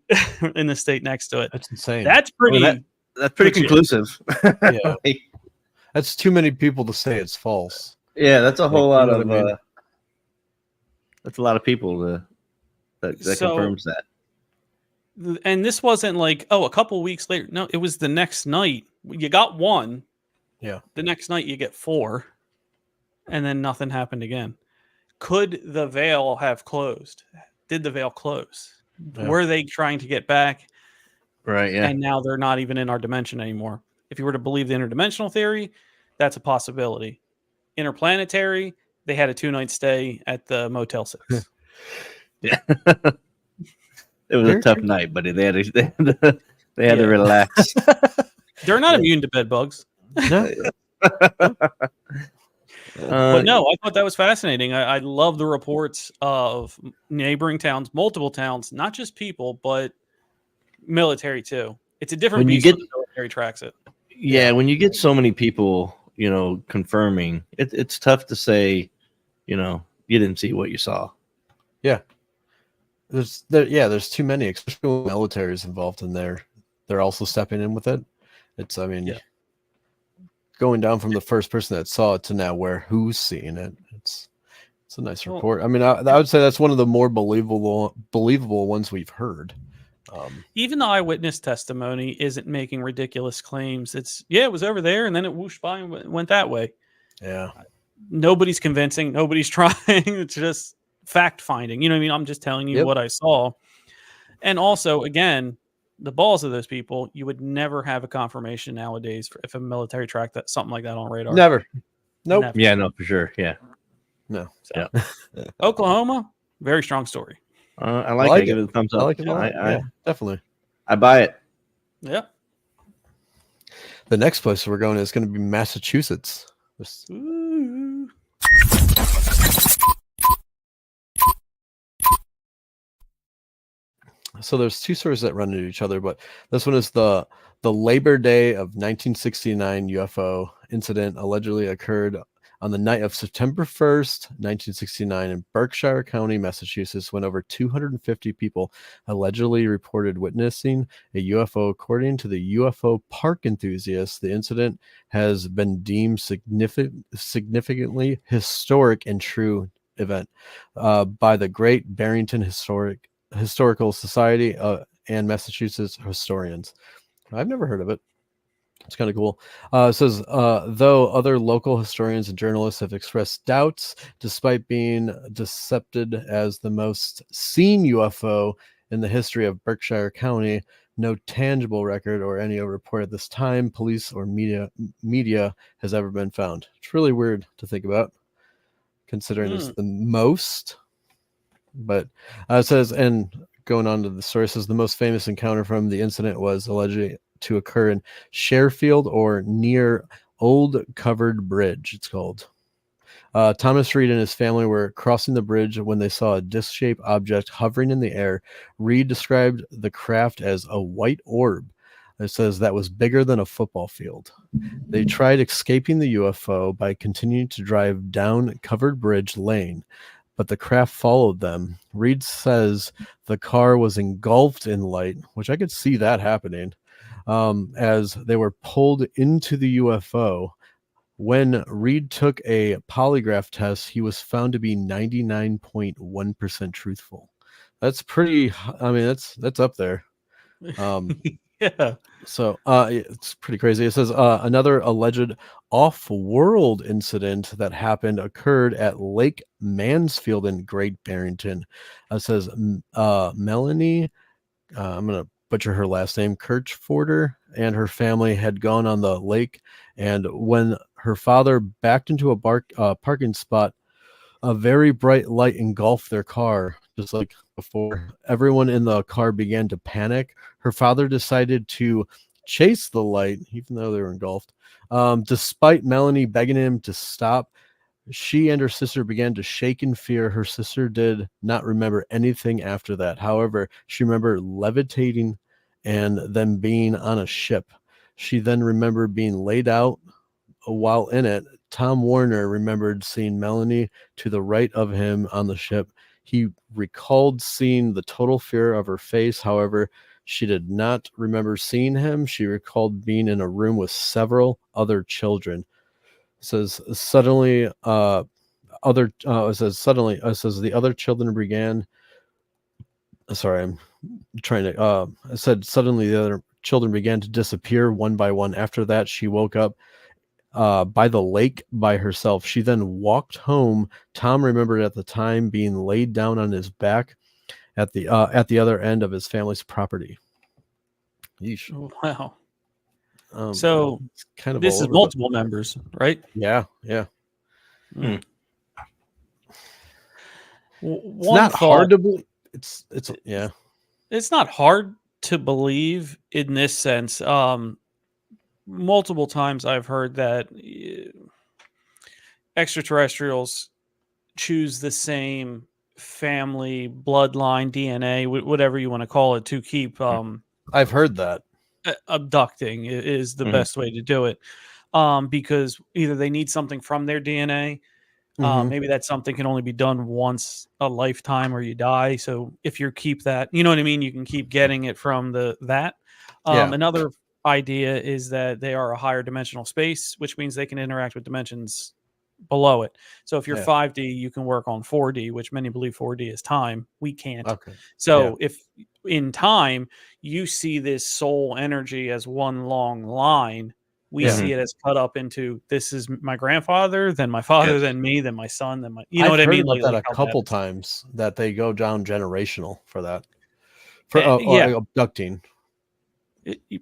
in the state next to it. That's insane. That's pretty... That's pretty conclusive. Yeah. That's too many people to say it's false. Yeah, that's a whole lot of... that's a lot of people that confirms that. And this wasn't like, a couple weeks later. No, it was the next night. You got 1. Yeah. The next night you get 4. And then nothing happened again. Could the veil have closed? Did the veil close? Yeah. Were they trying to get back? Right, yeah. And now they're not even in our dimension anymore. If you were to believe the interdimensional theory, that's a possibility. Interplanetary, they had a 2-night stay at the Motel 6. Yeah. It was a tough night, but they had to relax. They're not immune to bed bugs. No. But no, I thought that was fascinating. I love the reports of neighboring towns, multiple towns, not just people, but military too. It's a different beast when the military tracks it. Yeah, when you get so many people, confirming, it's tough to say, you didn't see what you saw. Yeah. There's too many, especially when the military is involved in there. They're also stepping in with it. Going down from the first person that saw it to now who's seeing it. It's a nice report. I would say that's one of the more believable ones we've heard. Even the eyewitness testimony isn't making ridiculous claims. It was over there and then it whooshed by and went that way. Yeah. Nobody's convincing. Nobody's trying. It's just fact finding. You know what I mean? I'm just telling you what I saw. And also, again, the balls of those people, you would never have a confirmation nowadays if a military tracked something like that on radar. Never. Nope. Never. Yeah, no, for sure. Yeah. No. So, Oklahoma, very strong story. I like it. Give it a thumbs up. I like it a lot. Yeah, definitely. I buy it. Yeah. The next place we're going is going to be Massachusetts. Ooh. So there's 2 stories that run into each other, but this one is the Labor Day of 1969 UFO incident allegedly occurred on the night of September 1st, 1969 in Berkshire County, Massachusetts, when over 250 people allegedly reported witnessing a UFO. According to the UFO park enthusiasts, the incident has been deemed significantly historic and true event by the Great Barrington Historical Society and Massachusetts historians. I've never heard of it. It's kind of cool. It says, though other local historians and journalists have expressed doubts, despite being accepted as the most seen UFO in the history of Berkshire County, no tangible record or any report at this time, police or media has ever been found. It's really weird to think about, considering it's the most. But it says, and going on to the story, it says the most famous encounter from the incident was allegedly to occur in Sharefield or near Old Covered Bridge, it's called. Thomas Reed and his family were crossing the bridge when they saw a disc-shaped object hovering in the air. Reed described the craft as a white orb. It says that was bigger than a football field. They tried escaping the UFO by continuing to drive down Covered Bridge Lane, but the craft followed them. Reed says the car was engulfed in light, which I could see that happening, as they were pulled into the UFO. When Reed took a polygraph test, he was found to be 99.1% truthful. That's pretty, I mean, that's up there. Yeah. So it's pretty crazy. It says another alleged off-world incident that happened occurred at Lake Mansfield in Great Barrington. It says Melanie, I'm going to butcher her last name, Kirchforder, and her family had gone on the lake, and when her father backed into a parking spot, a very bright light engulfed their car, just like before. Everyone in the car began to panic. Her father decided to chase the light, even though they were engulfed. Despite Melanie begging him to stop, she and her sister began to shake in fear. Her sister did not remember anything after that. However, she remembered levitating and then being on a ship. She then remembered being laid out while in it. Tom Warner remembered seeing Melanie to the right of him on the ship. He recalled seeing the total fear of her face. However, she did not remember seeing him. She recalled being in a room with several other children. It says suddenly, it says the other children began. Sorry, I'm trying to. It said suddenly the other children began to disappear one by one. After that, she woke up by the lake by herself. She then walked home. Tom remembered at the time being laid down on his back at the other end of his family's property. Yeesh. Wow. So it's kind of this is multiple members, right? Yeah. Mm. It's not hard to believe. It's yeah. It's not hard to believe in this sense. Multiple times I've heard that extraterrestrials choose the same family, bloodline, DNA, whatever you want to call it, to keep. I've heard that abducting is the best way to do it, because either they need something from their DNA. Maybe that something can only be done once a lifetime or you die. So if you keep that, you know what I mean? You can keep getting it from that. Another idea is that they are a higher dimensional space, which means they can interact with dimensions below it. So if you're 5D, you can work on 4D, which many believe 4D is time. We can't. Okay. So if in time you see this soul energy as one long line, we see it as cut up into, this is my grandfather, then my father, then me, then my son, then my, you know what I mean? I've heard about that a couple times, that they go down generational for that, for abducting.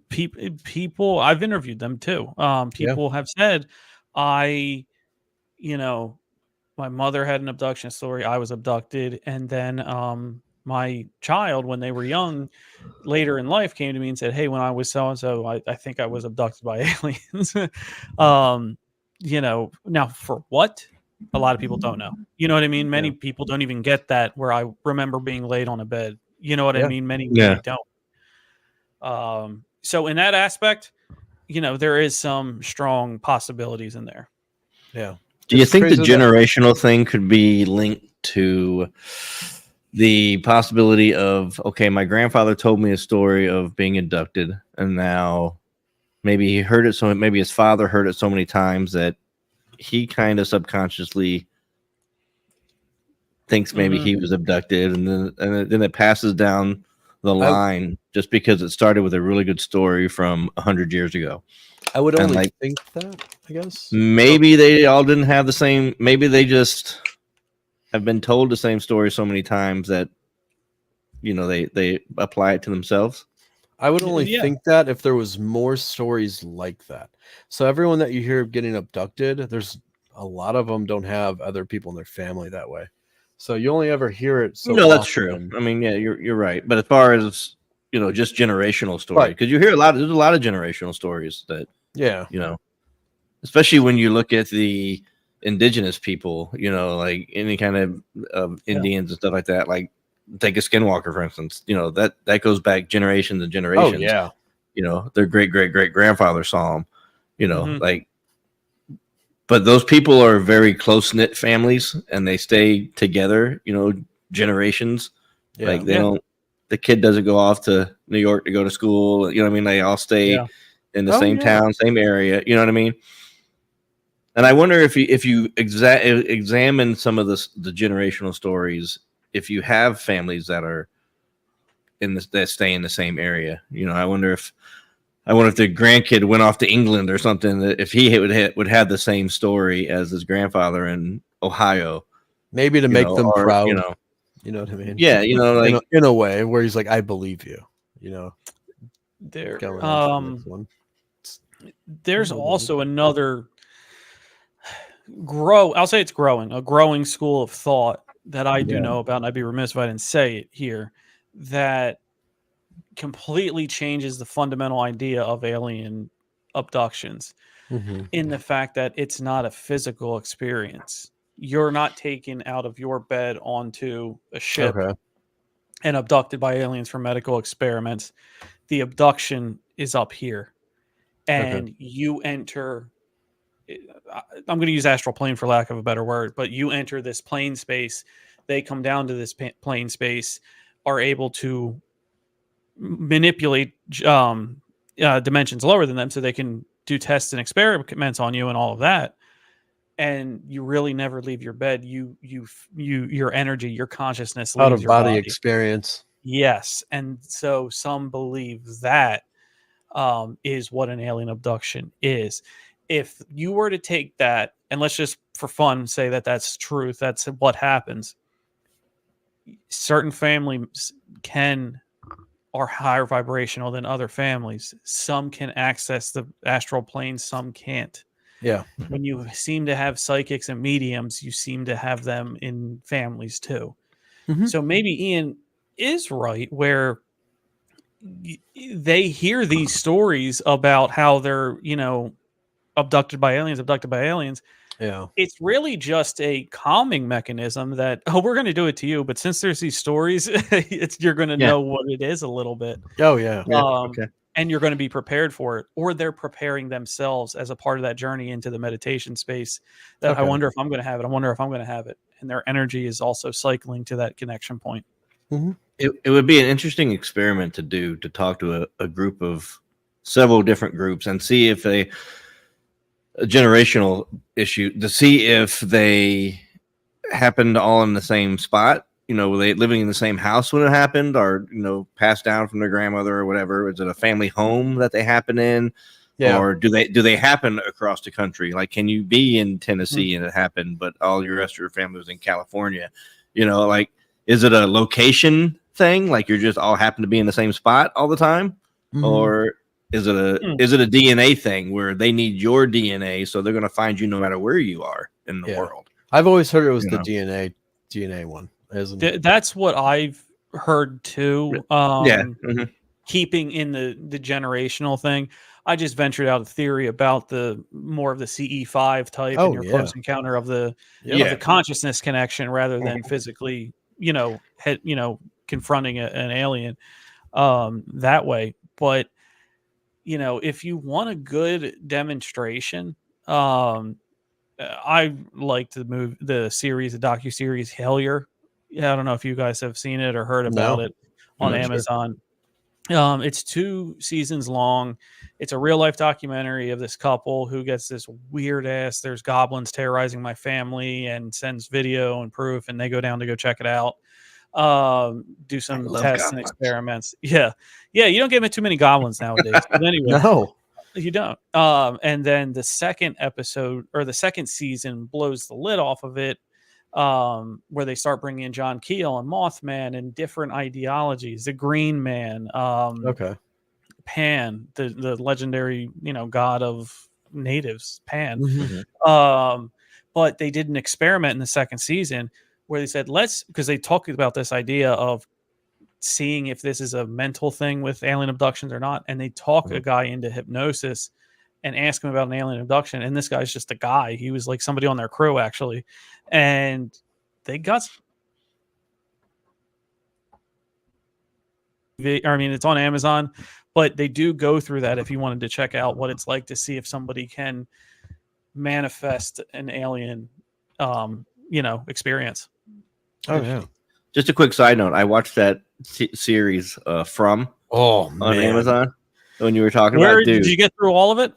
People, I've interviewed them too. People have said, my mother had an abduction story. I was abducted. And then my child, when they were young, later in life, came to me and said, hey, when I was so-and-so, I think I was abducted by aliens. Now for what? A lot of people don't know. You know what I mean? Many people don't even get that, where I remember being laid on a bed. You know what I mean? Many don't. So in that aspect, there is some strong possibilities in there. Yeah. Do you think the generational thing could be linked to the possibility of, okay, my grandfather told me a story of being abducted, and now maybe he heard it, so maybe his father heard it so many times that he kind of subconsciously thinks maybe he was abducted, and then it passes down the line just because it started with a really good story from 100 years ago. I would only think that, I guess. Maybe they all didn't have the same. Maybe they just have been told the same story so many times that, they apply it to themselves. I would only think that if there was more stories like that. So everyone that you hear getting abducted, there's a lot of them don't have other people in their family that way. So you only ever hear it. So no, that's true. I mean, you're right. But as far as just generational story, because you hear there's a lot of generational stories that, especially when you look at the indigenous people, like any kind of Indians and stuff like that. Like take a skinwalker, for instance. That goes back generations and generations. Oh yeah. you know, their great grandfather saw them, you know, like, but those people are very close knit families and they stay together, you know, generations. Like they don't, the kid doesn't go off to New York to go to school. You know what I mean? They all stay in the same town, same area. You know what I mean? And I wonder if you examine some of the generational stories, if you have families that are that stay in the same area. You know, I wonder if the grandkid went off to England or something, that if he would have the same story as his grandfather in Ohio, maybe to make them proud. You know what I mean? Yeah, you know, like in a way where he's like, I believe you. You know, there's also another I'll say it's a growing school of thought that I do know about, and I'd be remiss if I didn't say it here, that completely changes the fundamental idea of alien abductions in the fact that it's not a physical experience. You're not taken out of your bed onto a ship and abducted by aliens for medical experiments. The abduction is up here, and you enter. I'm going to use astral plane for lack of a better word, but you enter this plane space. They come down to this plane space, are able to manipulate dimensions lower than them, so they can do tests and experiments on you and all of that. And you really never leave your bed. Your energy, your consciousness leaves out of your body experience. Yes, and so some believe that is what an alien abduction is. If you were to take that, and let's just for fun say that that's truth, that's what happens. Certain families are higher vibrational than other families. Some can access the astral plane, some can't. Yeah. When you seem to have psychics and mediums, you seem to have them in families too. So maybe Ian is right where they hear these stories about how they're, abducted by aliens. Yeah. It's really just a calming mechanism that, we're going to do it to you. But since there's these stories, you're going to know what it is a little bit. Oh, yeah. And you're going to be prepared for it, or they're preparing themselves as a part of that journey into the meditation space that I wonder if I'm going to have it. I wonder if I'm going to have it. And their energy is also cycling to that connection point. It would be an interesting experiment to do, to talk to a group of several different groups and see if a generational issue, to see if they happened all in the same spot. You know, were they living in the same house when it happened, or, passed down from their grandmother or whatever? Is it a family home that they happen in? Yeah. Or do they happen across the country? Like, can you be in Tennessee and it happened, but all your rest of your family was in California? Like, is it a location thing? Like, you're just all happen to be in the same spot all the time? Or is it a DNA thing where they need your DNA, so they're going to find you no matter where you are in the world? I've always heard it was the DNA one. That's what I've heard too. Keeping in the generational thing, I just ventured out a theory about the more of the CE5 type and your close encounter of the consciousness connection rather than physically, confronting an alien that way. But if you want a good demonstration, I liked the docuseries Hellier. Yeah, I don't know if you guys have seen it or heard about it on Amazon. Sure. It's 2 seasons long. It's a real life documentary of this couple who gets this weird ass, there's goblins terrorizing my family, and sends video and proof, and they go down to go check it out. Do some tests and experiments. Yeah. You don't get too many goblins nowadays. But anyway, no, you don't. And then the second episode or the second season blows the lid off of it, where they start bringing in John Keel and Mothman and different ideologies. The Green Man, Pan, the legendary, god of natives, Pan. But they did an experiment in the second season where they said, because they talked about this idea of seeing if this is a mental thing with alien abductions or not. And they talk a guy into hypnosis and ask him about an alien abduction. And this guy's just a guy. He was like somebody on their crew, actually. And they got... it's on Amazon, but they do go through that if you wanted to check out what it's like to see if somebody can manifest an alien, experience. Oh yeah. Just a quick side note: I watched that series on Amazon when you were talking about. Dude, did you get through all of it?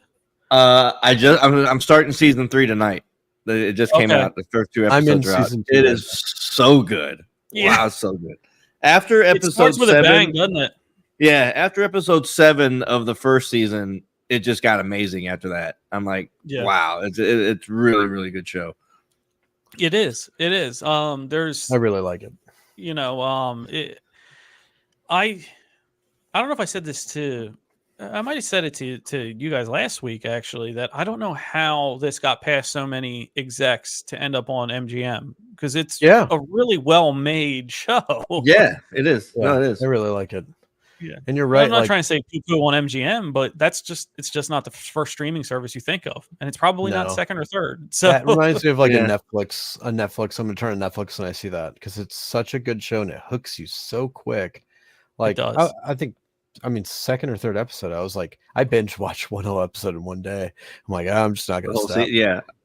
I'm starting season 3 tonight. It just came out. The first 2 episodes I'm in are out. season 2. It is so good. Yeah. Wow, so good. After episode it starts with 7, a bang, doesn't it? Yeah, after episode 7 of the first season, it just got amazing. After that, I'm like, wow, it's really, really good show. It is. I really like it. I don't know if I said this to. I might have said it to you guys last week, actually, that I don't know how this got past so many execs to end up on MGM, because it's a really well-made show. Yeah, it is. Yeah, no, it is. I really like it. Yeah, and you're right. I'm not trying to say poo-poo on MGM, but it's just not the first streaming service you think of, and it's probably not second or third. So that reminds me of like a Netflix. I'm going to turn on Netflix when I see that, because it's such a good show and it hooks you so quick. Like it does. I mean, second or third episode, I was like, I binge watched one whole episode in one day. I'm like, I'm just not going to stop.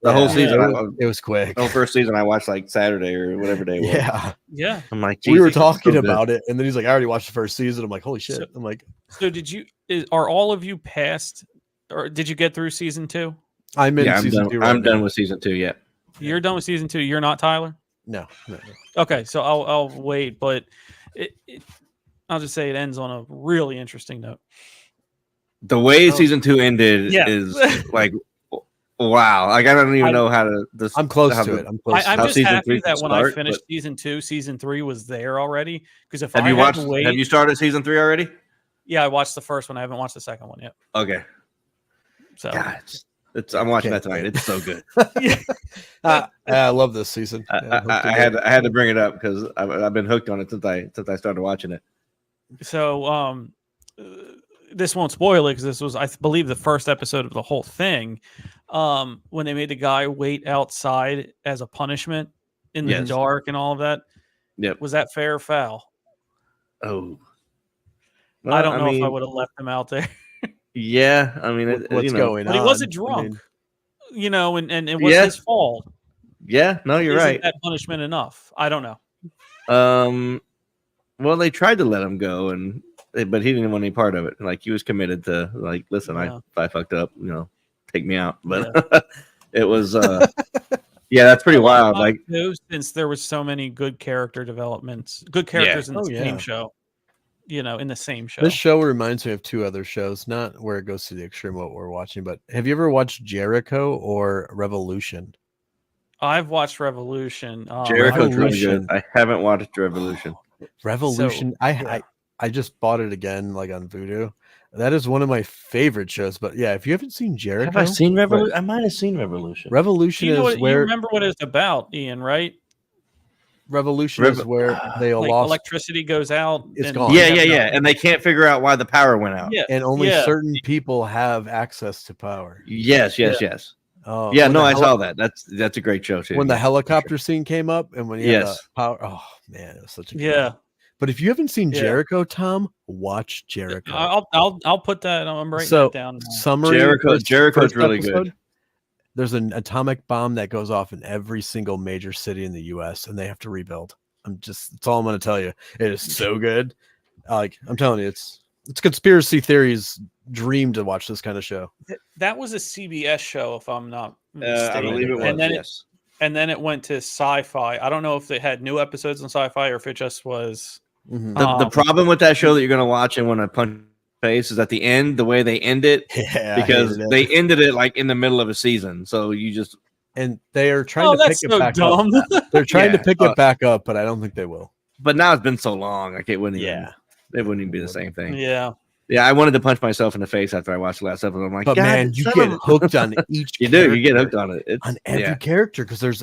The whole season. It was quick. The whole first season I watched like Saturday or whatever day it was. Yeah. I'm like, we were talking about it, and then he's like, I already watched the first season. I'm like, holy shit. I'm like, so are all of you past, or did you get through season 2? I'm in season 2. I'm done with season 2. Yeah. You're done with season 2. You're not, Tyler? No. Okay, so I'll wait, but I'll just say it ends on a really interesting note. The way season 2 ended is like, wow. Like, I don't even know how to. I'm close to it. I'm just happy that when I finished season 2, season 3 was there already. Because if have you started season 3 already? Yeah, I watched the first one. I haven't watched the second one yet. Okay. So God, I'm watching that tonight. It's so good. I love this season. I had to bring it up because I've been hooked on it since I started watching it. So this won't spoil it, because this was, I believe, the first episode of the whole thing, when they made the guy wait outside as a punishment in the dark and all of that. Yep. Was that fair or foul? Oh, well, I don't know if I would have left him out there. Yeah, I mean, what's going on? But he wasn't drunk, and it was his fault. Yeah, no, you're right. That punishment enough? I don't know. Well, they tried to let him go, but he didn't want any part of it. Like, he was committed to, like, listen, I fucked up, take me out. But it was, that's pretty wild. Like, since there was so many good character developments, good characters in the same show, in the same show. This show reminds me of 2 other shows, not where it goes to the extreme what we're watching, but have you ever watched Jericho or Revolution? I've watched Revolution. Jericho's really good. I haven't watched Revolution. Revolution. So, I just bought it again, like on Vudu. That is one of my favorite shows. But yeah, if you haven't seen Jericho, have I seen Revolution? I might have seen Revolution. Revolution is where you remember what it's about, Ian, right? Revolution is where they lost electricity goes out. It's gone. Yeah, and they can't figure out why the power went out. Yeah, and only certain people have access to power. Yes. Yeah, no, I saw that. That's a great show too. When the helicopter scene came up, and when he had the power, oh man, it was such a good But if you haven't seen Jericho, Tom, watch Jericho. I'll put that. I'm writing that down. Summary: Jericho's really good. There's an atomic bomb that goes off in every single major city in the U.S. and they have to rebuild. That's all I'm going to tell you. It is so good. Like, I'm telling you, it's conspiracy theories dream to watch this kind of show. That was a CBS show, if I'm not mistaken. I believe it was. And then and then it went to Sci-Fi. I don't know if they had new episodes on Sci-Fi or if it just was. Mm-hmm. The problem with that show that you're going to watch and when I punch face is at the end, the way they end it, because they ended it like in the middle of a season. So you just and they are trying to pick it back up. They're trying to pick it back up, but I don't think they will. But now it's been so long, like it wouldn't even be the same thing. Yeah, I wanted to punch myself in the face after I watched the last episode. I'm like, but man, you get hooked on each. You do. You get hooked on it. On every character, because there's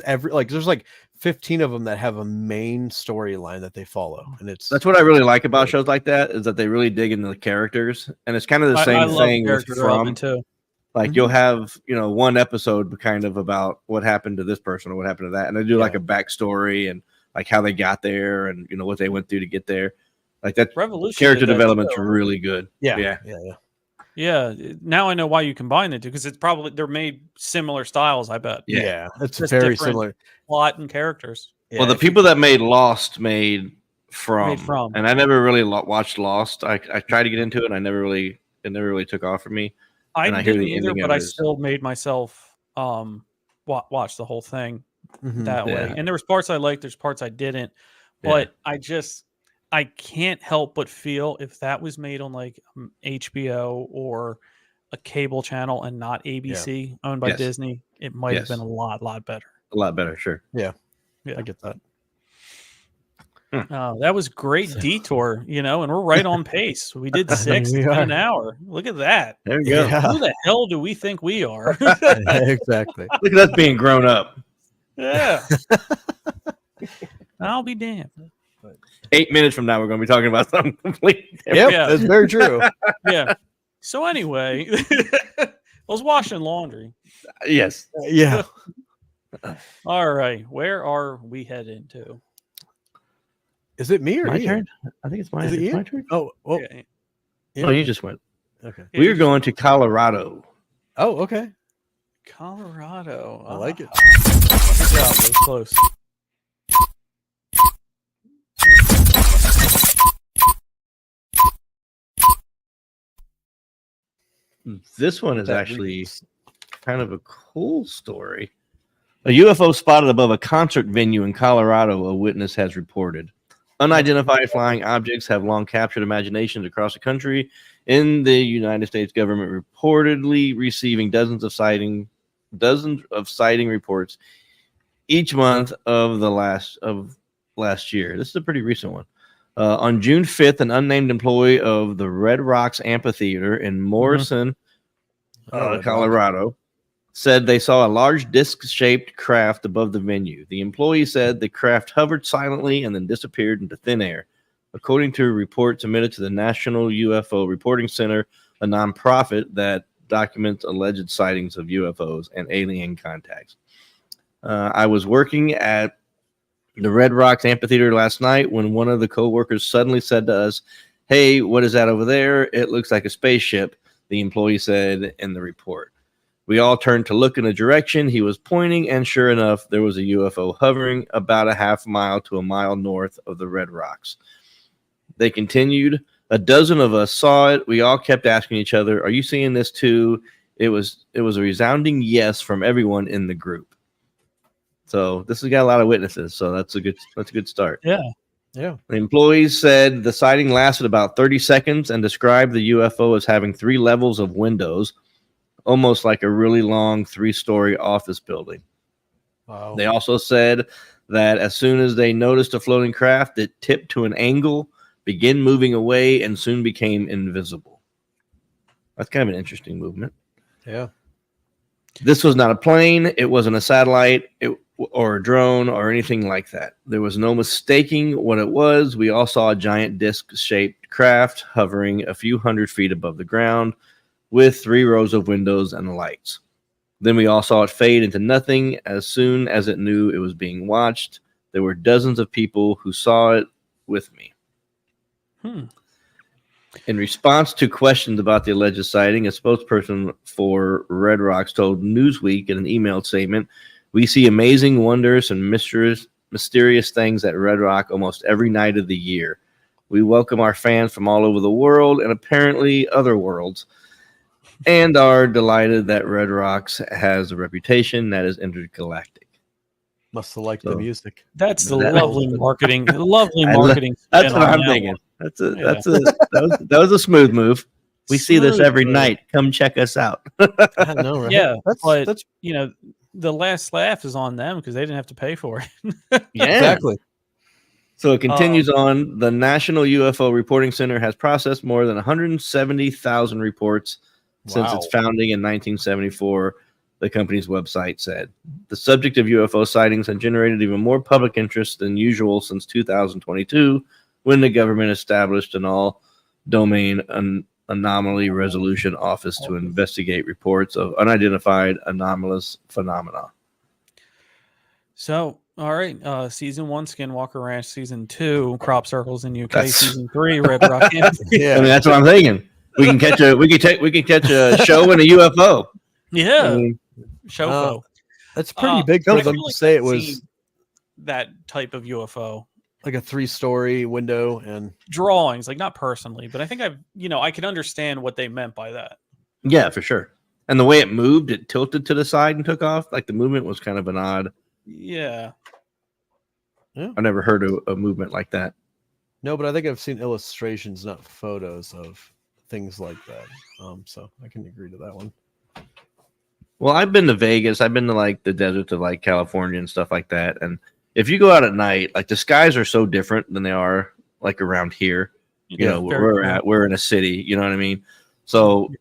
like 15 of them that have a main storyline that they follow, and that's what I really like about shows like that is that they really dig into the characters, and it's kind of the same thing with From too. Like you'll have one episode kind of about what happened to this person or what happened to that, and they do like a backstory and like how they got there and what they went through to get there. Like that Revolution character did that development's too. really good. Yeah. Now I know why you combine the two, because it's probably they're made similar styles. I bet. Yeah, it's Just very different similar. Plot and characters. Well, the people that made Lost made From, From. and I never really watched Lost. I tried to get into it, and it never really took off for me. I didn't either, but I still made myself watch the whole thing that way. And there was parts I liked, there's parts I didn't, but I can't help but feel if that was made on like HBO or a cable channel and not ABC owned by Disney, it might have been a lot better. A lot better, sure. Yeah, I get that. That was great detour, and we're right on pace. We did 6 in an hour. Look at that. There you go. Who the hell do we think we are? Exactly. Look at us being grown up. Yeah. I'll be damned. 8 minutes from now, we're going to be talking about something completely different. Yep, that's very true. Yeah. So anyway, I was washing laundry. Yes. Yeah. All right. Where are we heading to? Is it me or my Ian? turn? I think it's mine. Is it my Ian? turn. Oh, well. Yeah. Oh, you just went. Okay. We're going to Colorado. Oh, okay. Colorado. I like it. Good job. It was close. This one is actually kind of a cool story. A UFO spotted above a concert venue in Colorado, a witness has reported. Unidentified flying objects have long captured imaginations across the country. In the United States government reportedly receiving dozens of sighting reports each month of the last year. This is a pretty recent one. On June 5th, an unnamed employee of the Red Rocks Amphitheater in Morrison, Colorado, said they saw a large disc-shaped craft above the venue. The employee said the craft hovered silently and then disappeared into thin air. According to a report submitted to the National UFO Reporting Center, a nonprofit that documents alleged sightings of UFOs and alien contacts. I was working at the Red Rocks Amphitheater last night when one of the co-workers suddenly said to us, "Hey, what is that over there? It looks like a spaceship," the employee said in the report. We all turned to look in the direction he was pointing, and sure enough, there was a UFO hovering about a half mile to a mile north of the Red Rocks. They continued, "A dozen of us saw it. We all kept asking each other, 'Are you seeing this too?' It was a resounding yes from everyone in the group." So this has got a lot of witnesses, so that's a good start. Yeah. Yeah. The employees said the sighting lasted about 30 seconds and described the UFO as having 3 levels of windows, almost like a really long 3-story office building. Wow. They also said that as soon as they noticed a floating craft, it tipped to an angle, began moving away, and soon became invisible. That's kind of an interesting movement. Yeah. This was not a plane. It wasn't a satellite or a drone or anything like that. There was no mistaking what it was. We all saw a giant disc-shaped craft hovering a few hundred feet above the ground with 3 rows of windows and lights. Then we all saw it fade into nothing as soon as it knew it was being watched. There were dozens of people who saw it with me. In response to questions about the alleged sighting, a spokesperson for Red Rocks told Newsweek in an emailed statement, "We see amazing, wondrous, and mysterious things at Red Rock almost every night of the year. We welcome our fans from all over the world and apparently other worlds, and are delighted that Red Rocks has a reputation that is intergalactic." Must have liked the music. That's the lovely marketing. Lovely marketing. That's what I'm thinking. That was a smooth move. We see this every night. Come check us out. I know, right? Yeah, that's the last laugh is on them because they didn't have to pay for it. Yeah, exactly. So it continues on. The National UFO Reporting Center has processed more than 170,000 reports since its founding in 1974. The company's website said the subject of UFO sightings had generated even more public interest than usual since 2022, when the government established an all-domain anomaly resolution office to investigate reports of unidentified anomalous phenomena. So All right. Season 1, Skinwalker Ranch. Season 2, Crop Circles in UK. Season 3, Red Rock. Yeah, I mean, that's what I'm thinking. We can catch a show and a UFO. Yeah, I mean, Shofo. That's pretty big for them to say it was that type of UFO, like a 3-story window and drawings. Like not personally, but I think I can understand what they meant by that. Yeah, for sure. And the way it moved, it tilted to the side and took off. Like the movement was kind of an odd. Yeah. I've never heard of a movement like that. No, but I think I've seen illustrations, not photos of things like that. So I can agree to that one. Well, I've been to Vegas. I've been to like the desert of like California and stuff like that. And if you go out at night, like the skies are so different than they are like around here. You know, where we're in a city. You know what I mean? So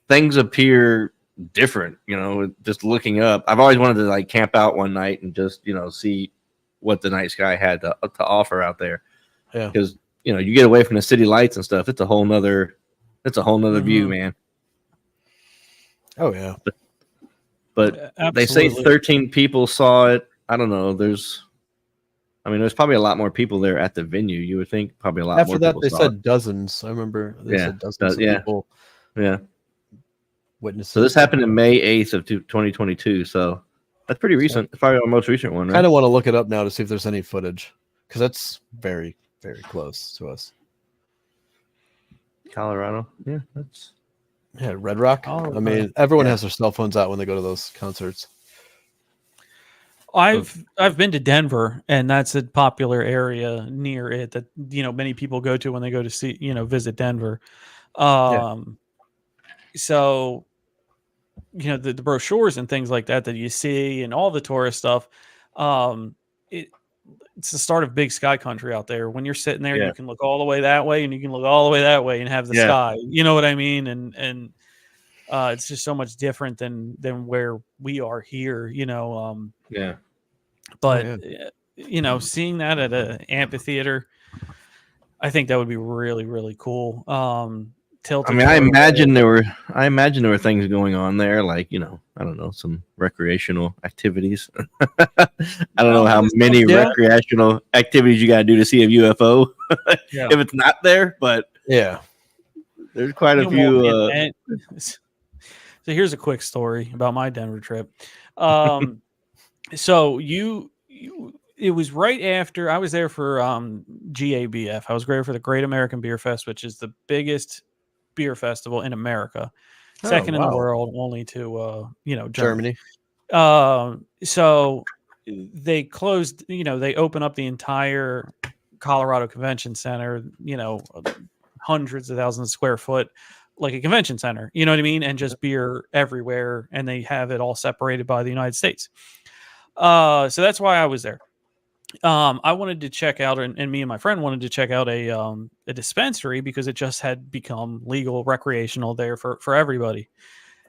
things appear different. You know, just looking up. I've always wanted to like camp out one night and just see what the night sky had to offer out there. Yeah, because you get away from the city lights and stuff. It's a whole nother view, man. Oh yeah. But they say 13 people saw it. I don't know. There's probably a lot more people there at the venue. You would think probably a lot After more. After that, they said it. dozens. I remember they said dozens of people. Yeah. Witnesses. So this happened in May 8th of 2022. So that's pretty recent. It's probably our most recent one. Right? Kind of want to look it up now to see if there's any footage because that's very, very close to us. Colorado. Yeah, that's. Yeah, Red Rock. I mean, everyone has their cell phones out when they go to those concerts. I've been to Denver, and that's a popular area near it that many people go to when they go to see visit Denver. So the brochures and things like that you see and all the tourist stuff, it's the start of big sky country out there. When you're sitting there, you can look all the way that way and you can look all the way that way and have the sky. You know what I mean? And it's just so much different than where we are here, But seeing that at an amphitheater, I think that would be really, really cool. I imagine there were things going on there, like I don't know, some recreational activities. I don't know how many recreational activities you got to do to see a UFO if it's not there, but there's quite a few. So here's a quick story about my Denver trip. So it was right after I was there for GABF. I was there for the Great American Beer Fest, which is the biggest beer festival in America, second in the world, only to Germany. So they closed. They open up the entire Colorado Convention Center. Hundreds of thousands of square foot, like a convention center. You know what I mean? And just beer everywhere, and they have it all separated by the United States. So that's why I was there. I wanted to check out, and me and my friend wanted to check out a dispensary because it just had become legal, recreational there for everybody.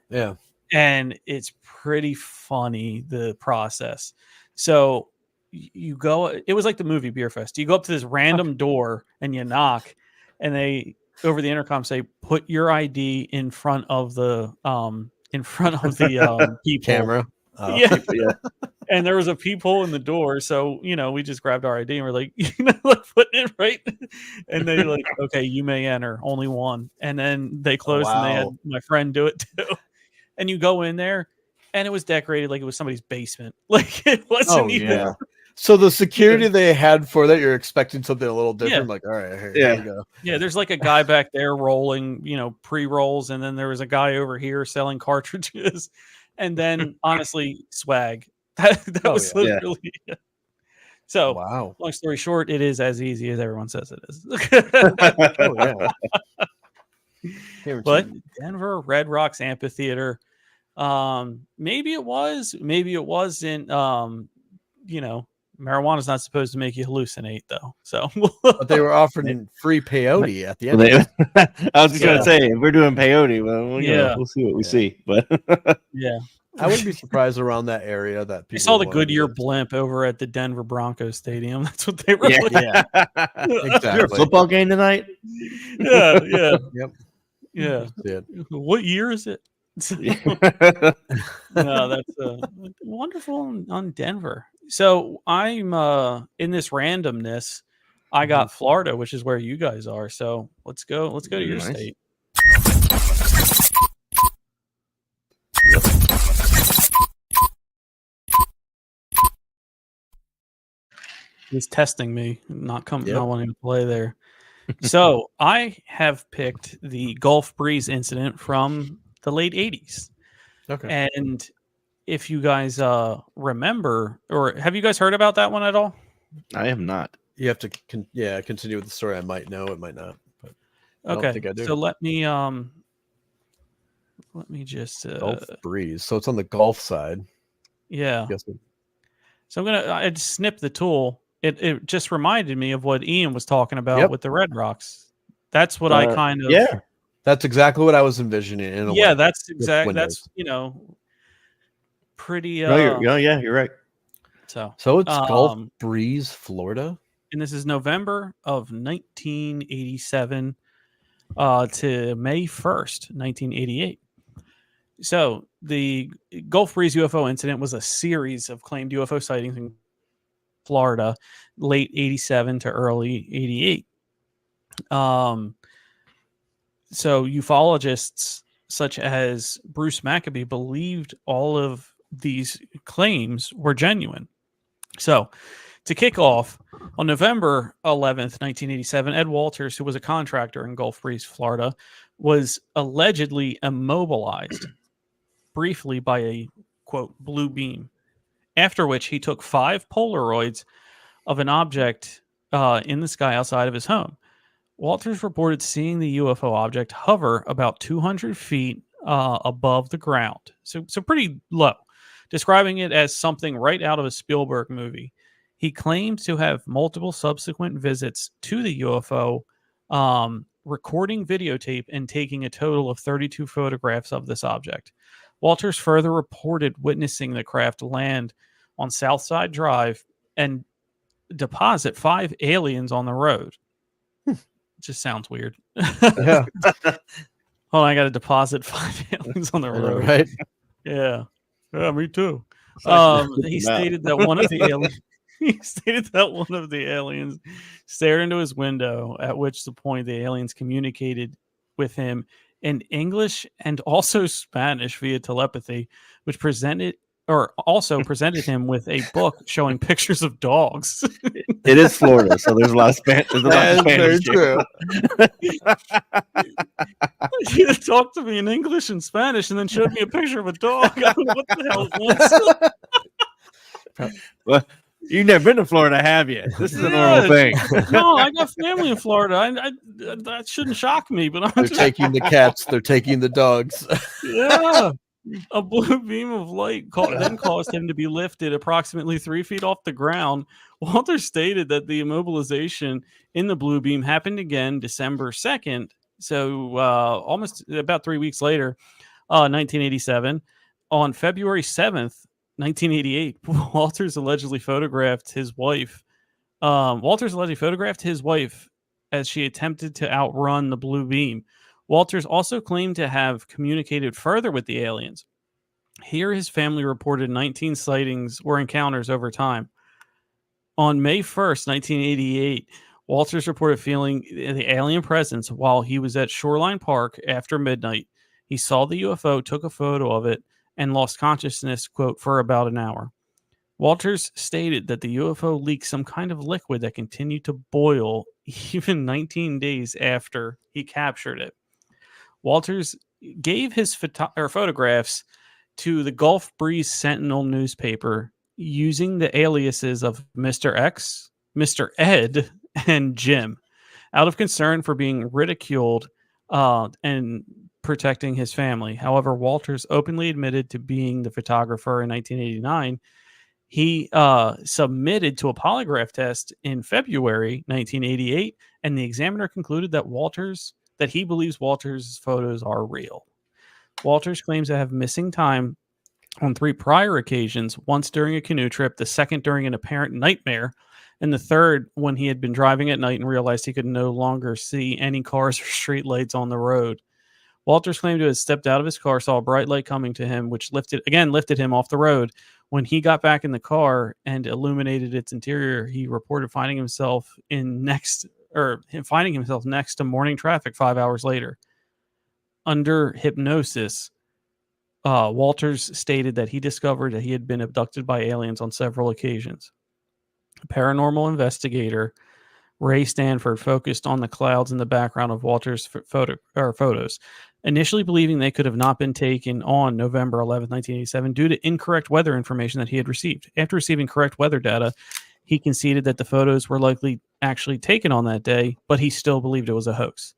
Yeah. And it's pretty funny, the process. So you go, it was like the movie Beer Fest. You go up to this random door and you knock, and they over the intercom say, "Put your ID in front of the people." Camera. Yeah. And there was a peephole in the door, so we just grabbed our ID and we're like, putting it right. And they like, okay, you may enter, only one. And then they closed, and they had my friend do it too. And you go in there, and it was decorated like it was somebody's basement. Like it wasn't even. Yeah. So the security they had for that, you're expecting something a little different. Like, all right, here we go. Yeah, there's like a guy back there rolling, pre-rolls, and then there was a guy over here selling cartridges, and then honestly, swag. That was literally. So, long story short, it is as easy as everyone says it is. But Denver Red Rocks Amphitheater, maybe it was, maybe it wasn't. Marijuana's not supposed to make you hallucinate, though. So, but they were offering free peyote at the end. I was just gonna say, if we're doing peyote, we'll see what we see. But I wouldn't be surprised around that area that people. I saw the Goodyear blimp over at the Denver Broncos Stadium. That's what they were. Exactly. Is there a football game tonight? Yeah. Yep. Yeah. What year is it? So, no, that's wonderful on Denver. So I'm in this randomness. I got Florida, which is where you guys are. So let's go. Let's go to your state. He's testing me, not wanting to play there. So I have picked the Gulf Breeze incident from the late 80s. Okay. And if you guys remember, or have you guys heard about that one at all? I have not. You have to continue with the story. I might know, it might not. But I okay. don't think I do. So let me just Gulf Breeze. So it's on the Gulf side. Yeah. So I just snipped the tool. It just reminded me of what Ian was talking about with the Red Rocks. That's what I kind of. Yeah. That's exactly what I was envisioning. In a way, that's exactly. That's pretty. You're right. So it's Gulf Breeze, Florida, and this is November of 1987 to May 1st, 1988. So the Gulf Breeze UFO incident was a series of claimed UFO sightings in Florida, late 87 to early 88. So ufologists such as Bruce Maccabee believed all of these claims were genuine. So to kick off, on November 11th, 1987, Ed Walters, who was a contractor in Gulf Breeze, Florida, was allegedly immobilized briefly by a, quote, blue beam, after which he took 5 Polaroids of an object in the sky outside of his home. Walters reported seeing the UFO object hover about 200 feet above the ground, so pretty low, describing it as something right out of a Spielberg movie. He claimed to have multiple subsequent visits to the UFO, recording videotape and taking a total of 32 photographs of this object. Walters further reported witnessing the craft land on Southside Drive and deposit 5 aliens on the road. Just sounds weird. Yeah. Hold on, I got to deposit 5 aliens on the road. Right? Yeah, me too. He stated that one of the aliens. He stated that one of the aliens stared into his window, at which point the aliens communicated with him in English and also Spanish via telepathy, which presented him with a book showing pictures of dogs. It is Florida, so there's a lot of Spanish. Very true. He talked to me in English and Spanish and then showed me a picture of a dog. I don't know what the hell it was. Well, you've never been to Florida, have you? This is a normal thing. No, I got family in Florida. That shouldn't shock me, but they're taking the cats. They're taking the dogs. Yeah. A blue beam of light then caused him to be lifted approximately 3 feet off the ground. Walter stated that the immobilization in the blue beam happened again December 2nd. So almost about 3 weeks later, 1987. On February 7th, 1988, Walters allegedly photographed his wife. As she attempted to outrun the blue beam. Walters also claimed to have communicated further with the aliens. Here, his family reported 19 sightings or encounters over time. On May 1st, 1988, Walters reported feeling the alien presence while he was at Shoreline Park after midnight. He saw the UFO, took a photo of it, and lost consciousness, quote, for about an hour. Walters stated that the UFO leaked some kind of liquid that continued to boil even 19 days after he captured it. Walters gave his photographs to the Gulf Breeze Sentinel newspaper using the aliases of Mr. X, Mr. Ed, and Jim, out of concern for being ridiculed and protecting his family. However, Walters openly admitted to being the photographer in 1989. He submitted to a polygraph test in February 1988, and the examiner concluded that he believes Walters' photos are real. Walters claims to have missing time on 3 prior occasions, once during a canoe trip, the second during an apparent nightmare, and the third when he had been driving at night and realized he could no longer see any cars or street lights on the road. Walters claimed to have stepped out of his car, saw a bright light coming to him, which lifted him off the road. When he got back in the car and illuminated its interior, he reported finding himself next to morning traffic 5 hours later. Under hypnosis, Walters stated that he discovered that he had been abducted by aliens on several occasions. A paranormal investigator, Ray Stanford, focused on the clouds in the background of Walters' photos, initially believing they could have not been taken on November 11, 1987, due to incorrect weather information that he had received. After receiving correct weather data, he conceded that the photos were likely actually taken on that day, but he still believed it was a hoax.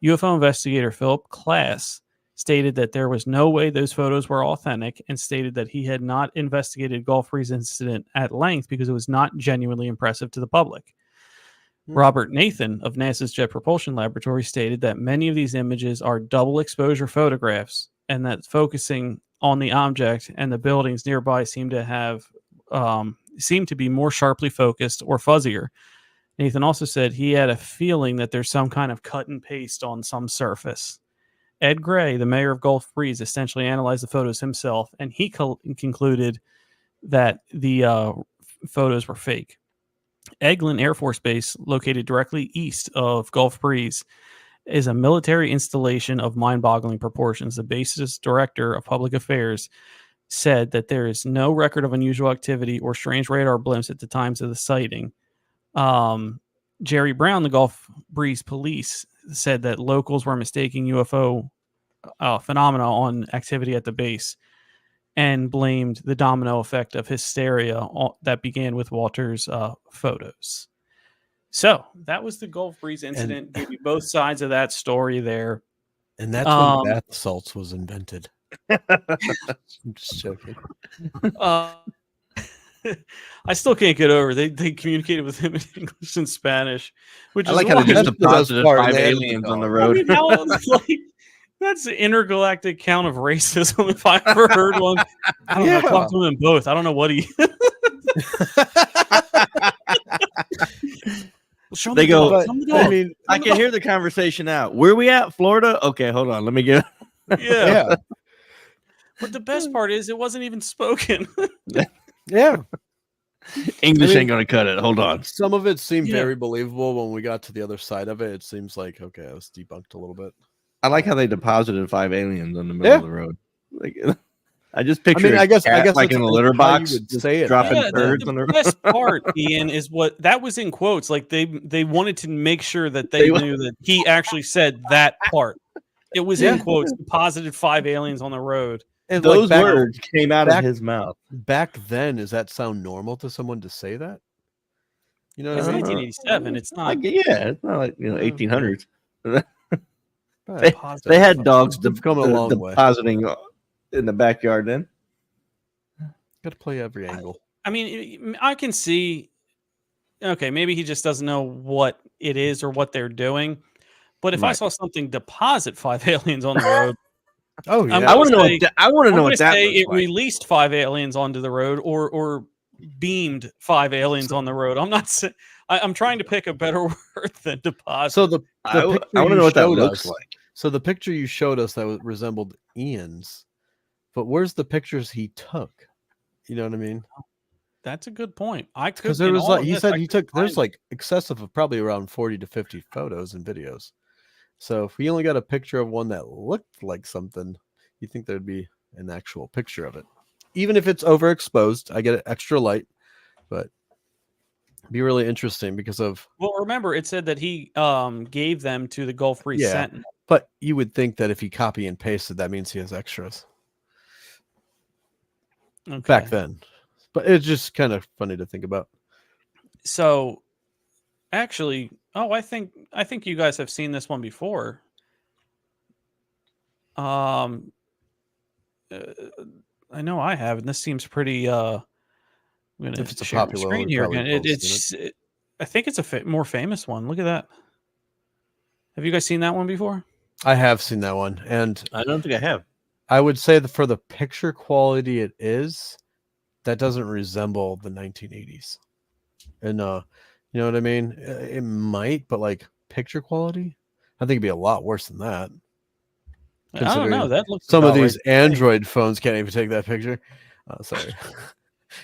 UFO investigator Philip Klass stated that there was no way those photos were authentic, and stated that he had not investigated Gulf Breeze incident at length because it was not genuinely impressive to the public. Robert Nathan of NASA's Jet Propulsion Laboratory stated that many of these images are double exposure photographs, and that focusing on the object and the buildings nearby seem to be more sharply focused or fuzzier. Nathan also said he had a feeling that there's some kind of cut and paste on some surface. Ed Gray, the mayor of Gulf Breeze, essentially analyzed the photos himself, and he concluded that the photos were fake. Eglin Air Force Base, located directly east of Gulf Breeze, is a military installation of mind-boggling proportions. The base's director of public affairs said that there is no record of unusual activity or strange radar blimps at the times of the sighting. Jerry Brown, the Gulf Breeze police, said that locals were mistaking UFO phenomena on activity at the base, and blamed the domino effect of hysteria that began with Walters' photos. So that was the Gulf Breeze incident. Gave you both sides of that story there. And that's when bath salts was invented. I'm just joking. I still can't get over they communicated with him in English and Spanish, which I like how they just deposited 5 aliens on the road. I mean, that's the intergalactic count of racism if I ever heard one. I don't know. Talk to him in both. I don't know what he. They go. I mean, I can hear the conversation out. Where we at? Florida? Okay, hold on. Let me get. Yeah. But the best part is it wasn't even spoken. Yeah. English ain't gonna cut it. Hold on. Some of it seemed very believable. When we got to the other side of it, it seems like, okay, it was debunked a little bit. I like how they deposited 5 aliens on the middle of the road. Like, I just picture. I guess like in a litter box, say it. Dropping birds on the road. The best part, Ian, is what that was in quotes. Like they wanted to make sure that they knew that he actually said that part. It was in quotes. Deposited 5 aliens on the road. And those words came out of his mouth. Back then, does that sound normal to someone to say that? You know, it's 1987. It's not. Like, it's not like 1800s. They had dogs depositing in the backyard then. Got to play every angle. I mean, I can see. Okay, maybe he just doesn't know what it is or what they're doing. But if I saw something deposit 5 aliens on the road. Oh yeah, I want to know. I want to know what that looks it like. Released 5 aliens onto the road, or beamed 5 aliens on the road. I'm not. I'm trying to pick a better word than deposit. So I want to know what that looks like. So the picture you showed us that resembled Ian's, but where's the pictures he took? You know what I mean? That's a good point. Because there was like he said he took. There's like excessive of probably around 40 to 50 photos and videos. So if we only got a picture of one that looked like something, you think there'd be an actual picture of it. Even if it's overexposed, I get it extra light, but it'd be really interesting because of. Well, remember, it said that he gave them to the Gulf Breeze Sentinel. But you would think that if he copy and pasted, that means he has extras. Okay. Back then. But it's just kind of funny to think about. So, actually, I think you guys have seen this one before. I know I have, and this seems pretty. I'm gonna if it's a popular screen here again. I think it's a more famous one. Look at that. Have you guys seen that one before? I have seen that one, and I don't think I have. I would say that for the picture quality it is, that doesn't resemble the 1980s. And you know what I mean? It might, but like picture quality, I think it'd be a lot worse than that. I don't know. That looks some of these Android phones can't even take that picture. Sorry.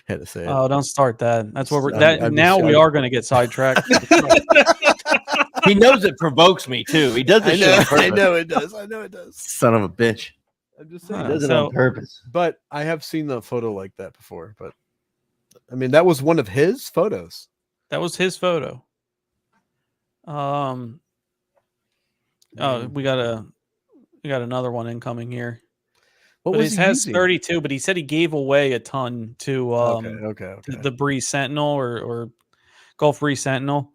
Had to say it. Oh, don't start that. That's what we're we are going to get sidetracked. He knows it provokes me too. He does this shit on purpose. I know it does. Son of a bitch. I'm just saying. He does it on purpose. But I have seen the photo like that before. But I mean, that was one of his photos. That was his photo. We got another one incoming here. What but was it he has using? 32, but he said he gave away a ton to okay. the Breeze Sentinel or Gulf Breeze Sentinel.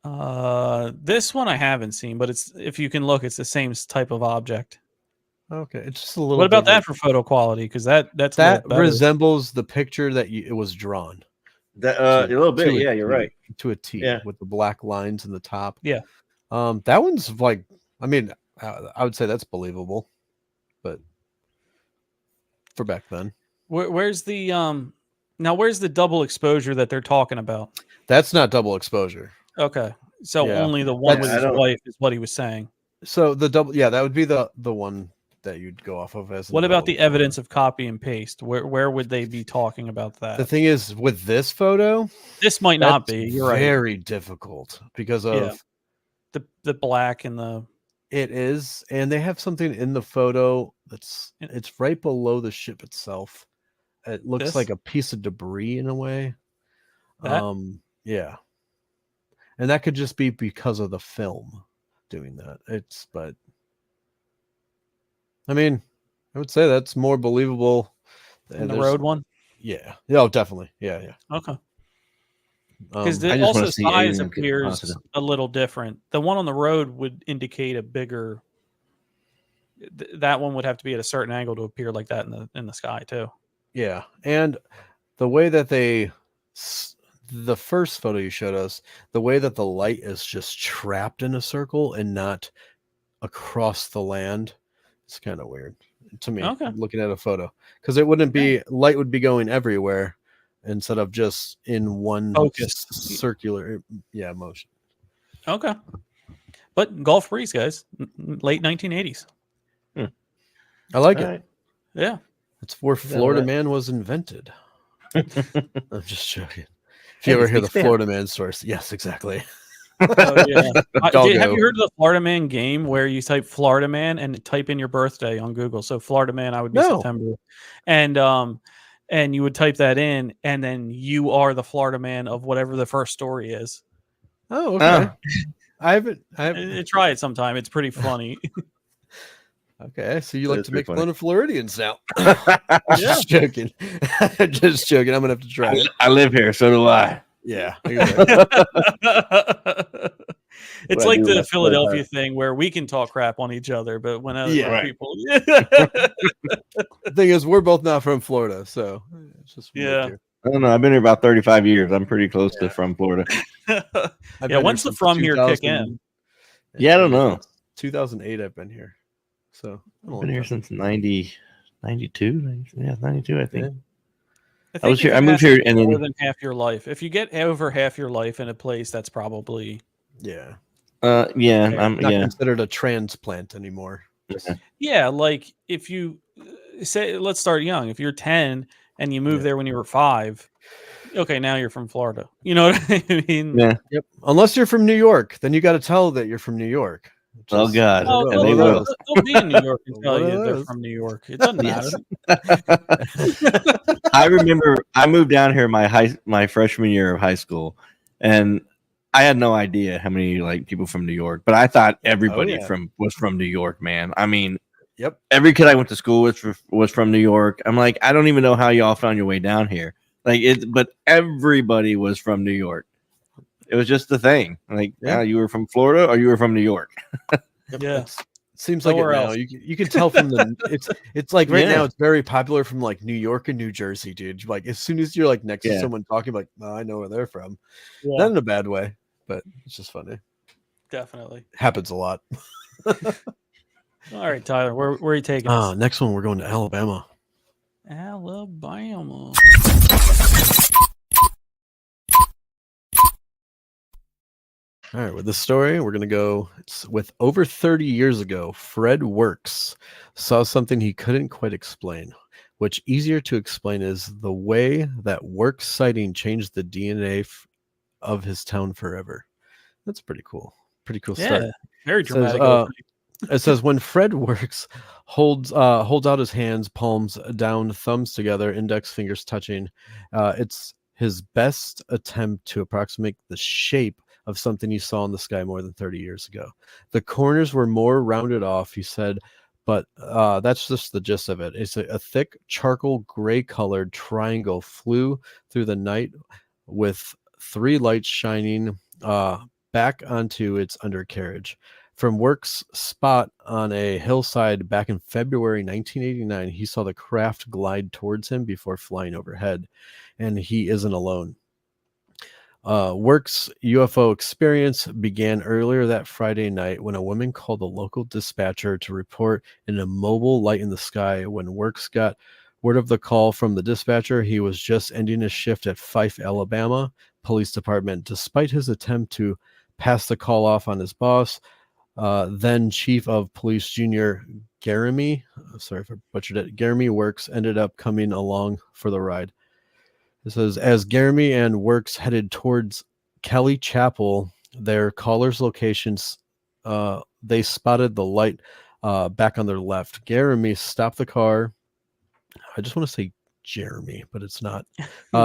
This one I haven't seen, but it's, if you can look, it's the same type of object. Okay, it's just a little. What about that for photo quality? Because that resembles the picture that it was drawn. A little bit, yeah, you're right. To a T, yeah, with the black lines in the top. Yeah. That one's like, I mean, I would say that's believable, but for back then. Where's the where's the double exposure that they're talking about? That's not double exposure. Okay, so only the one with his wife is what he was saying. So the double, that would be the one that you'd go off of as. What about the evidence of copy and paste? Where would they be talking about that? The thing is, with this photo, this might not be. You're right. Very difficult because of the black and the. It is, and they have something in the photo it's right below the ship itself. It looks like a piece of debris in a way. Yeah, and that could just be because of the film doing that. But I mean, I would say that's more believable than the road one. Yeah. Oh, definitely. Yeah. Okay. Because also size appears a little different. The one on the road would indicate a bigger. That one would have to be at a certain angle to appear like that in the sky too. Yeah, and the way that the first photo you showed us, the way that the light is just trapped in a circle and not across the land, it's kind of weird to me. Okay. Looking at a photo, because it wouldn't be light would be going everywhere instead of just in one circular motion. Okay, but Gulf Breeze, guys, late 1980s. I like it. Yeah, it's where Florida Man was invented. I'm just joking. If you ever hear the Florida Man source, yes, exactly. Oh, yeah. Have you heard of the Florida Man game where you type Florida Man and type in your birthday on Google? So Florida Man, I would be September, and you would type that in, and then you are the Florida Man of whatever the first story is. Oh, okay. I haven't. Try it sometime. It's pretty funny. Okay, so you like to make fun of Floridians now? Just joking. Just joking. I'm gonna have to try it. I live here, so do I. Yeah. It's like the Philadelphia thing where we can talk crap on each other, but when other people. The thing is, we're both not from Florida, so it's just I don't know. I've been here about 35 years. I'm pretty close to from Florida. When's the from here kick in? Yeah, I don't know. 2008. I've been here. So I've been here since 92. Yeah, 92, I think. Yeah. I was here. I moved here, and then more than half your life. If you get over half your life in a place, that's probably I'm not considered a transplant anymore. Yeah, like if you say, let's start young. If you're 10 and you moved there when you were 5, okay, now you're from Florida. You know what I mean? Yeah. Yep. Unless you're from New York, then you got to tell that you're from New York. Oh God! They will. They'll be in New York and tell you they're from New York. It doesn't matter. I remember I moved down here my freshman year of high school, and I had no idea how many people from New York. But I thought everybody was from New York, man. I mean, every kid I went to school with was from New York. I'm like, I don't even know how y'all found your way down here. But everybody was from New York. It was just the thing. You were from Florida or you were from New York. It seems like it now. You can tell from the it's like right now it's very popular from New York and New Jersey, dude. Like as soon as you're next to someone talking, I know where they're from. Not in a bad way, but it's just funny. Definitely happens a lot. All right, Tyler, where are you taking us? Next one, we're going to Alabama. Alabama. All right, with this story, we're going to go with over 30 years ago. Fred Works saw something he couldn't quite explain, which easier to explain is the way that Works sighting changed the DNA of his town forever. That's pretty cool. Pretty cool start. Yeah, very dramatic. It says when Fred Works holds out his hands, palms down, thumbs together, index fingers touching. It's his best attempt to approximate the shape of something he saw in the sky more than 30 years ago. The corners were more rounded off, he said, but that's just the gist of it. It's a thick charcoal gray colored triangle flew through the night with 3 lights shining back onto its undercarriage. From Works' spot on a hillside back in February 1989, he saw the craft glide towards him before flying overhead, and he isn't alone. Works' UFO experience began earlier that Friday night when a woman called the local dispatcher to report an immobile light in the sky. When Works got word of the call from the dispatcher, he was just ending his shift at Fife, Alabama Police Department. Despite his attempt to pass the call off on his boss, then Chief of Police Junior Jeremy, sorry if I butchered it, Jeremy Works ended up coming along for the ride. It says, as Jeremy and Works headed towards Kelly Chapel, their caller's locations, they spotted the light back on their left. Jeremy stopped the car. I just want to say Jeremy, but it's not.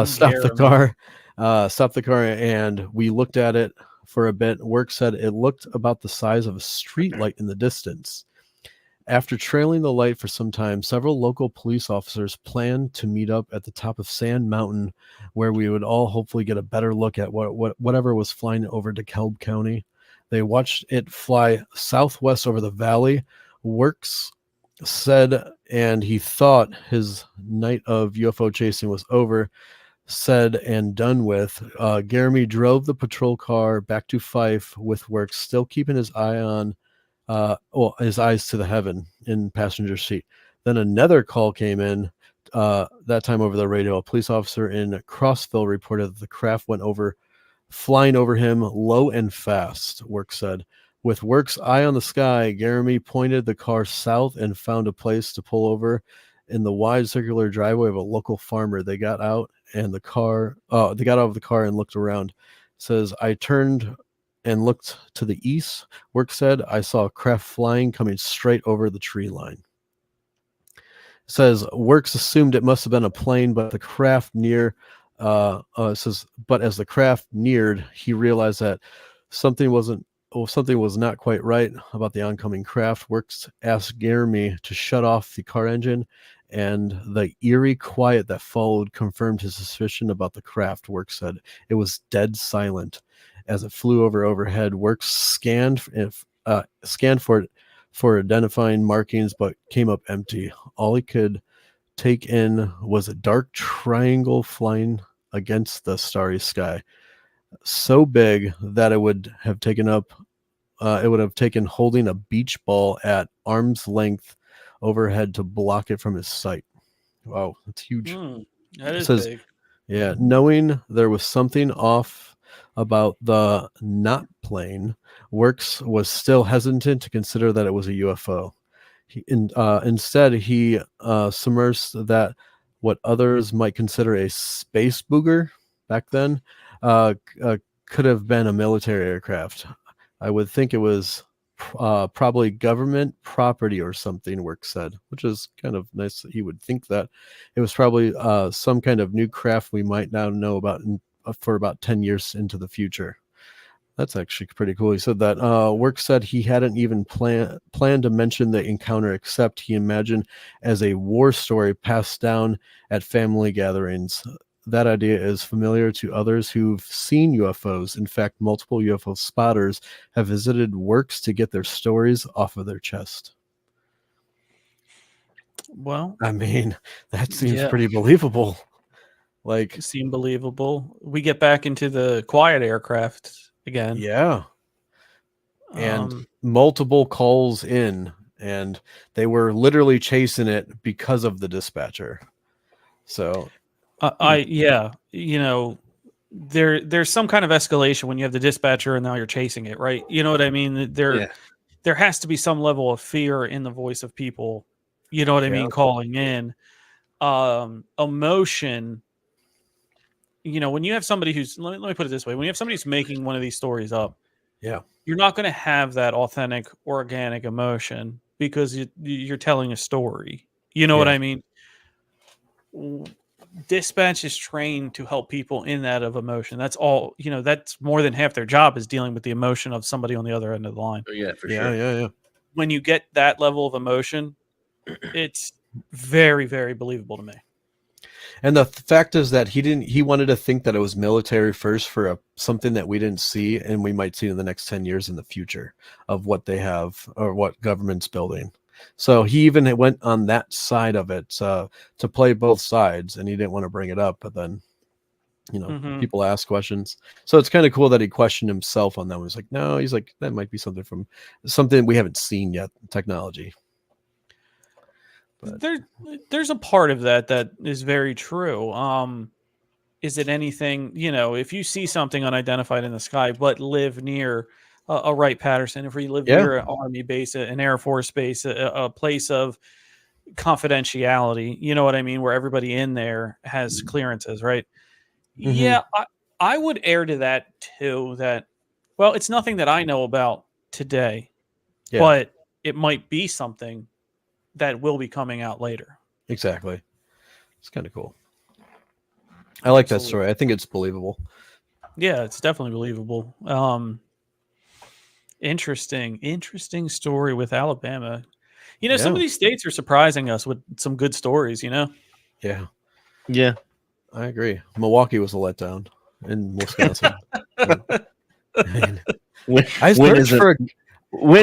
Stopped the car, and we looked at it for a bit. Works said it looked about the size of a street light in the distance. After trailing the light for some time, several local police officers planned to meet up at the top of Sand Mountain, where we would all hopefully get a better look at whatever was flying over DeKalb County. They watched it fly southwest over the valley. Works said, and he thought his night of UFO chasing was over, said and done with. Jeremy drove the patrol car back to Fife with Works still keeping his eye on his eyes to the heaven in passenger seat. Then another call came in, that time over the radio. A police officer in Crossville reported that the craft went flying over him low and fast, Works said. With Works' eye on the sky, Jeremy pointed the car south and found a place to pull over in the wide circular driveway of a local farmer. They got out of the car and looked around. It says, I turned and looked to the east. Works said, I saw a craft flying coming straight over the tree line. It says, Works assumed it must have been a plane, but but as the craft neared, he realized that something was not quite right about the oncoming craft. Works asked Jeremy to shut off the car engine, and the eerie quiet that followed confirmed his suspicion about the craft. Works said it was dead silent as it flew overhead. Works scanned for identifying markings, but came up empty. All he could take in was a dark triangle flying against the starry sky, so big that it would have taken holding a beach ball at arm's length overhead to block it from his sight. Wow, that's huge. That is big. Yeah, knowing there was something off about the not plane, Works was still hesitant to consider that it was a UFO. Instead, he submersed that what others might consider a space booger back then could have been a military aircraft. I would think it was probably government property or something, Works said, which is kind of nice that he would think that. It was probably some kind of new craft we might now know about for about 10 years into the future. That's actually pretty cool. He said that Works said he hadn't even planned to mention the encounter, except he imagined as a war story passed down at family gatherings. That idea is familiar to others who've seen UFOs. In fact, multiple UFO spotters have visited Works to get their stories off of their chest. Well, I mean, that seems pretty believable. Seem believable. We get back into the quiet aircraft again. Yeah. And multiple calls in, and they were literally chasing it because of the dispatcher. So there's some kind of escalation when you have the dispatcher and now you're chasing it, right? You know what I mean? There has to be some level of fear in the voice of people. You know what I mean? Calling in, emotion. When you have somebody who's, let me put it this way, when you have somebody who's making one of these stories up, you're not going to have that authentic, organic emotion because you're telling a story. You know what I mean? Dispatch is trained to help people in that of emotion. That's all, that's more than half their job is dealing with the emotion of somebody on the other end of the line. Oh, yeah, for sure. Yeah. When you get that level of emotion, it's very, very believable to me. And the fact is that he wanted to think that it was military first for something that we didn't see and we might see in the next 10 years in the future of what they have or what government's building. So he even went on that side of it to play both sides, and he didn't want to bring it up, but then people ask questions. So it's kind of cool that he questioned himself on that. He was like, no, he's like, that might be something we haven't seen yet, technology. But there's a part of that is very true. Is it anything, if you see something unidentified in the sky, but live near a Wright-Patterson, if you live near an Army base, an Air Force base, a place of confidentiality, you know what I mean, where everybody in there has clearances, right? Mm-hmm. Yeah, I would err to that too, that, well, it's nothing that I know about today, but it might be something that will be coming out later. Exactly. It's kind of cool. I like that story. I think it's believable. Yeah, it's definitely believable. Interesting story with Alabama. Some of these states are surprising us with some good stories, Yeah. Yeah. I agree. Milwaukee was a letdown in Wisconsin. When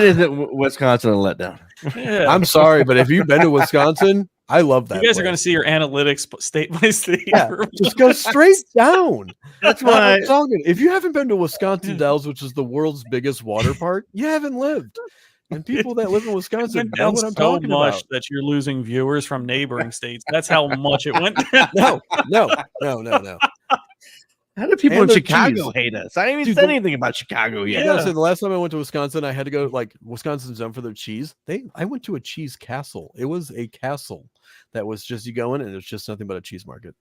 is it Wisconsin a letdown? Yeah. I'm sorry, but if you've been to Wisconsin, I love that. You guys are going to see your analytics state by state. Yeah, just go straight down. That's why I'm talking. If you haven't been to Wisconsin Dells, which is the world's biggest water park, you haven't lived. And people that live in Wisconsin know what I'm talking about. That you're losing viewers from neighboring states. That's how much it went down. No. How do people in Chicago hate us? I didn't even say anything about Chicago yet. Yeah. The last time I went to Wisconsin, I had to go, Wisconsin's known for their cheese. I went to a cheese castle. It was a castle that was just, you go in and it's just nothing but a cheese market.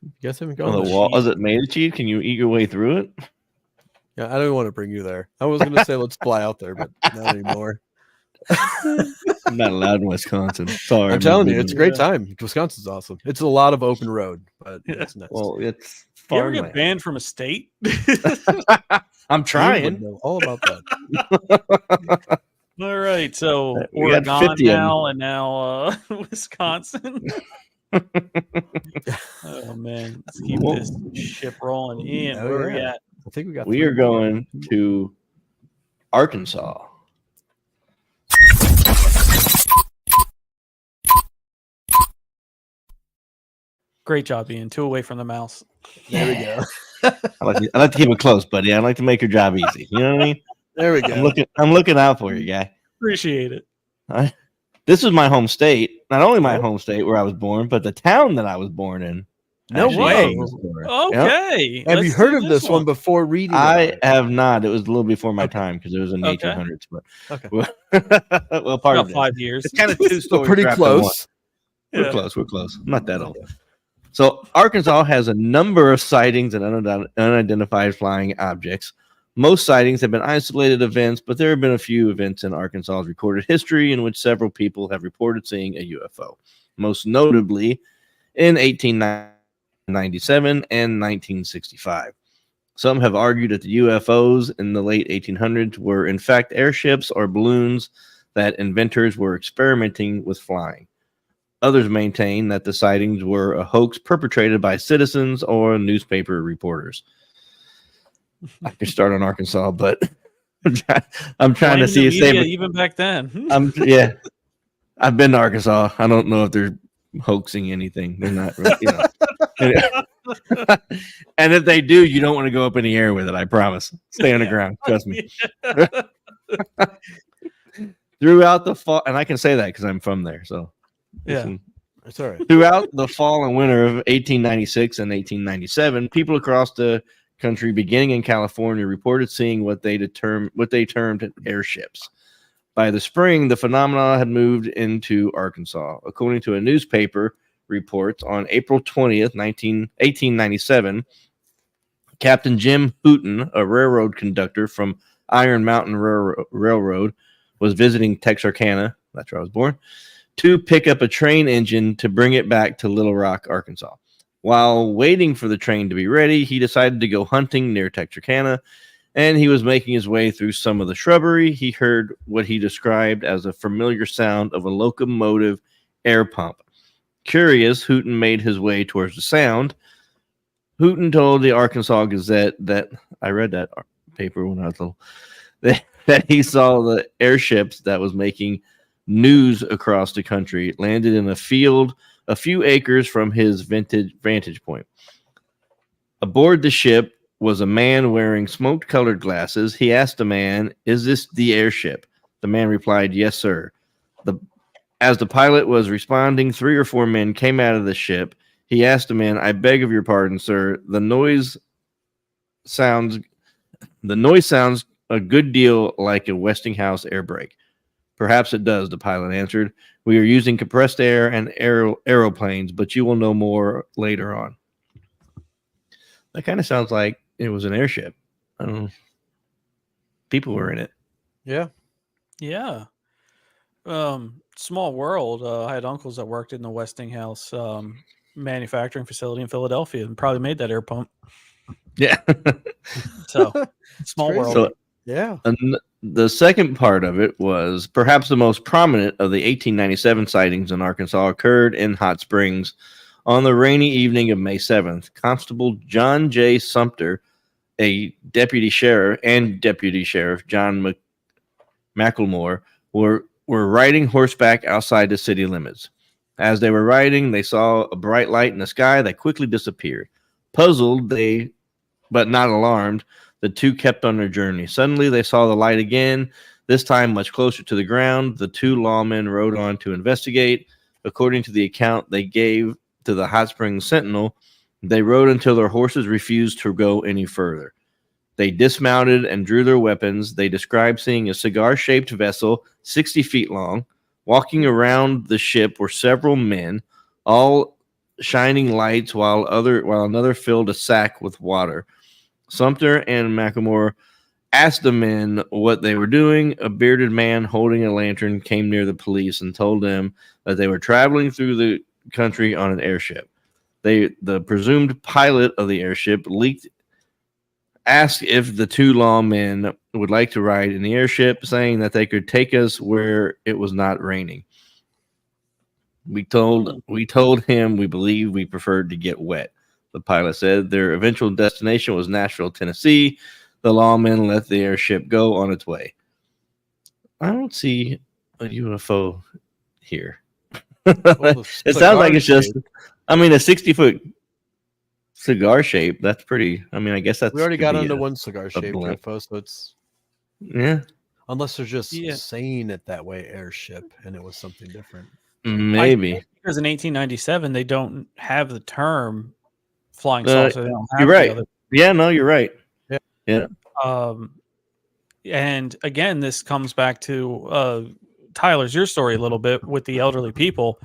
You guys haven't gone on the wall? Is it made of cheese? Can you eat your way through it? Yeah, I don't want to bring you there. I was going to say let's fly out there, but not anymore. I'm not allowed in Wisconsin. Sorry. I'm telling you, it's a great time. Wisconsin's awesome. It's a lot of open road, but it's nice. Well, it's you ever get banned from a state? I'm trying. Know all about that. All right, so Oregon now, and now Wisconsin. Oh man, let's keep this ship rolling in. Where are we at? I think we are going to Arkansas. Great job, Ian. 2 away from the mouse. There we go. I like to keep it close, buddy. I like to make your job easy. You know what I mean? There we go. I'm looking out for you, guy. Appreciate it. This is my home state. Not only my home state where I was born, but the town that I was born in. No way. Okay. Have you heard of this one before reading it? I have not. It was a little before my time because it was in the 1800s. But well, part about of 5 years. It's kind of 2 stories. Pretty close. We're close. I'm not that old. So Arkansas has a number of sightings and unidentified flying objects. Most sightings have been isolated events, but there have been a few events in Arkansas's recorded history in which several people have reported seeing a UFO. Most notably in 1897 and 1965. Some have argued that the UFOs in the late 1800s were in fact airships or balloons that inventors were experimenting with flying. Others maintain that the sightings were a hoax perpetrated by citizens or newspaper reporters. I could start on Arkansas, but I'm trying to see a statement. Even back then. I've been to Arkansas. I don't know if they're hoaxing anything. They're not really, and if they do, you don't want to go up in the air with it. I promise. Stay on the ground. Trust me. Throughout the fall, and I can say that because I'm from there. So yeah. That's all right. Throughout the fall and winter of 1896 and 1897, people across the country, beginning in California, reported seeing what they termed airships. By the spring, the phenomenon had moved into Arkansas. According to a newspaper report on April 20th, 1897, Captain Jim Hooton, a railroad conductor from Iron Mountain Railroad, was visiting Texarkana, that's where I was born, to pick up a train engine to bring it back to Little Rock, Arkansas. While waiting for the train to be ready, he decided to go hunting near Texarkana, and he was making his way through some of the shrubbery. He heard what he described as a familiar sound of a locomotive air pump. Curious, Hooton made his way towards the sound. Hooton told the Arkansas Gazette that, I read that paper when I was little, that he saw the airships that was making news across the country landed in a field a few acres from his vantage point. Aboard the ship was a man wearing smoke-colored glasses. He asked the man, "Is this the airship?" The man replied, "Yes, sir." As the pilot was responding, 3 or 4 men came out of the ship. He asked the man, "I beg of your pardon, sir. The noise sounds a good deal like a Westinghouse air brake." "Perhaps it does," the pilot answered. "We are using compressed air and aeroplanes, but you will know more later on." That kind of sounds like it was an airship. I don't know. People were in it. Yeah. Yeah. Small world. I had uncles that worked in the Westinghouse manufacturing facility in Philadelphia and probably made that air pump. Yeah. So small world. So, yeah. And the second part of it was perhaps the most prominent of the 1897 sightings in Arkansas occurred in Hot Springs on the rainy evening of May 7th. Constable John J. Sumter, a deputy sheriff, and Deputy Sheriff John McElmore were riding horseback outside the city limits. As they were riding, they saw a bright light in the sky that quickly disappeared. Puzzled, but not alarmed, the two kept on their journey. Suddenly, they saw the light again, this time much closer to the ground. The 2 lawmen rode on to investigate. According to the account they gave to the Hot Springs Sentinel, they rode until their horses refused to go any further. They dismounted and drew their weapons. They described seeing a cigar-shaped vessel 60 feet long. Walking around the ship were several men, all shining lights, while another filled a sack with water. Sumter and McElmore asked the men what they were doing. A bearded man holding a lantern came near the police and told them that they were traveling through the country on an airship. The presumed pilot of the airship asked if the 2 lawmen would like to ride in the airship, saying that they could take us where it was not raining. We told him we believed we preferred to get wet. The pilot said their eventual destination was Nashville, Tennessee. The lawmen let the airship go on its way. I don't see a UFO here. Well, it sounds like it's just, a 60-foot cigar shape. That's pretty. I guess that's. We already got into one cigar shaped UFO, so it's. Yeah. Unless they're just saying it that way, airship, and it was something different. Maybe. Because in 1897, they don't have the term flying saucer. They don't have you're right. Yeah, no, you're right. Yeah. And again, this comes back to Tyler's your story a little bit with the elderly people.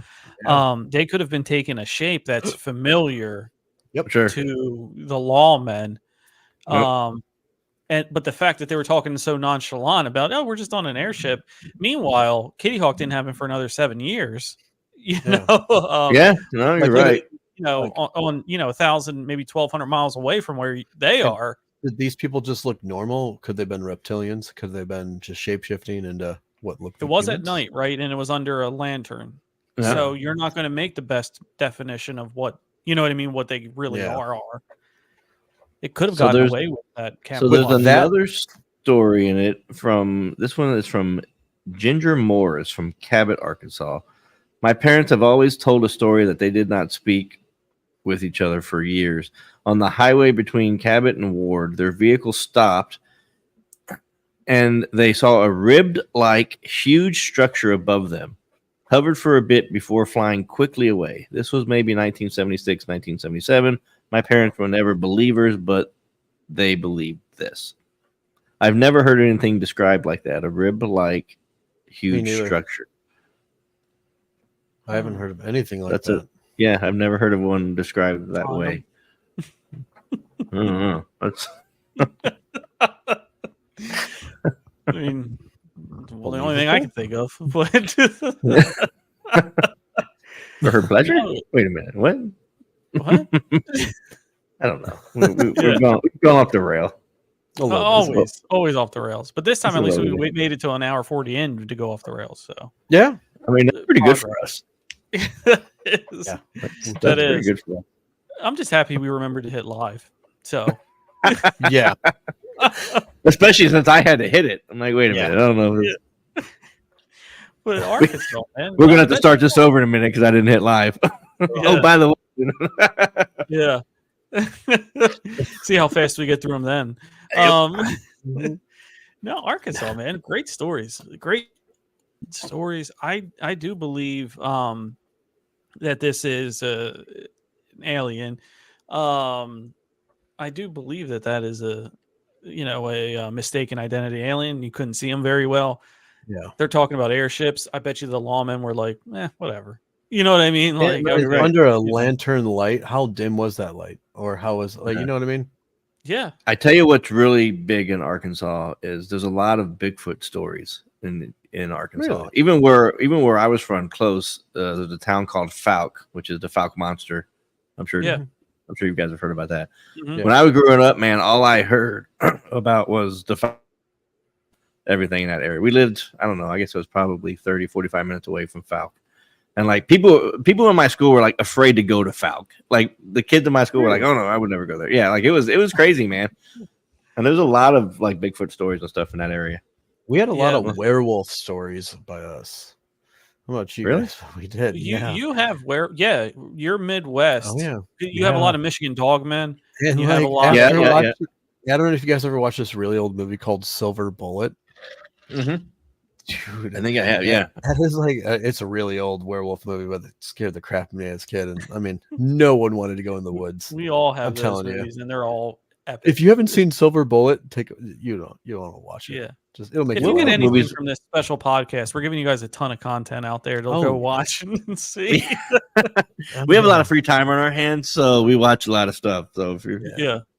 Yeah. They could have been taking a shape that's familiar to the lawmen. But the fact that they were talking so nonchalant about, we're just on an airship. Meanwhile, Kitty Hawk didn't happen for another 7 years. You're right. On 1,000, maybe 1,200 miles away from where they are. Did these people just look normal? Could they have been reptilians? Could they have been just shape-shifting into what looked like It was humans? at night, right? And it was under a lantern. Yeah. So you're not going to make the best definition of what, what they really are. It could have gotten away with that. So there's another story in it this one is from Ginger Morris from Cabot, Arkansas. My parents have always told a story that they did not speak with each other for years. On the highway between Cabot and Ward, their vehicle stopped and they saw a ribbed-like huge structure above them. hovered for a bit before flying quickly away. This was maybe 1976, 1977. My parents were never believers, but they believed this. I've never heard anything described like that. A rib-like huge structure. I haven't heard of anything like that. Yeah, I've never heard of one described that way. I don't know. That's. I mean, well, the only thing I can think of. For her pleasure? Wait a minute. What? What? I don't know. We've gone off the rail. Always off the rails. But this time, at least, we made it to an hour 40 in to go off the rails. So yeah, I mean, that's pretty good for us. That is. Pretty good for us. I'm just happy we remembered to hit live. So yeah, especially since I had to hit it. I'm like, wait a minute, I don't know. Yeah. But Arkansas, man, we're gonna have to start this over in a minute because I didn't hit live. Oh, by the way, yeah. See how fast we get through them then. No, Arkansas, man, great stories. I do believe that this is an alien. I do believe that is a mistaken identity alien. You couldn't see them very well. Yeah, they're talking about airships. I bet you the lawmen were like, whatever. You know what I mean? Like under a lantern light. How dim was that light? Or how was you know what I mean? Yeah. I tell you what's really big in Arkansas is there's a lot of Bigfoot stories in Arkansas. Really? Even where I was from, close, there's a town called Fouke, which is the Fouke monster. I'm sure you guys have heard about that. Mm-hmm. When I was growing up, man, all I heard about was everything in that area. We lived, I don't know, I guess it was probably 30, 45 minutes away from Fouke. And like people in my school were like afraid to go to Fouke. Like the kids in my school were like, "Oh no, I would never go there." Yeah, like it was crazy, man. And there's a lot of like Bigfoot stories and stuff in that area. We had a lot of werewolf stories by us. How about you? Really? Guys? We did. You have you're Midwest. Oh yeah. You have a lot of Michigan dogmen. And you have a lot. I don't know if you guys ever watched this really old movie called Silver Bullet. Mm-hmm. Dude, I think I have. Yeah, that is like it's a really old werewolf movie, but it scared the crap out of me as a kid. And I mean, no one wanted to go in the woods. We all have those movies, and they're all epic. If you haven't seen Silver Bullet, you don't want to watch it. Yeah, it'll make. If you get anything from this special podcast, we're giving you guys a ton of content out there to go watch and see. We have a lot of free time on our hands, so we watch a lot of stuff. So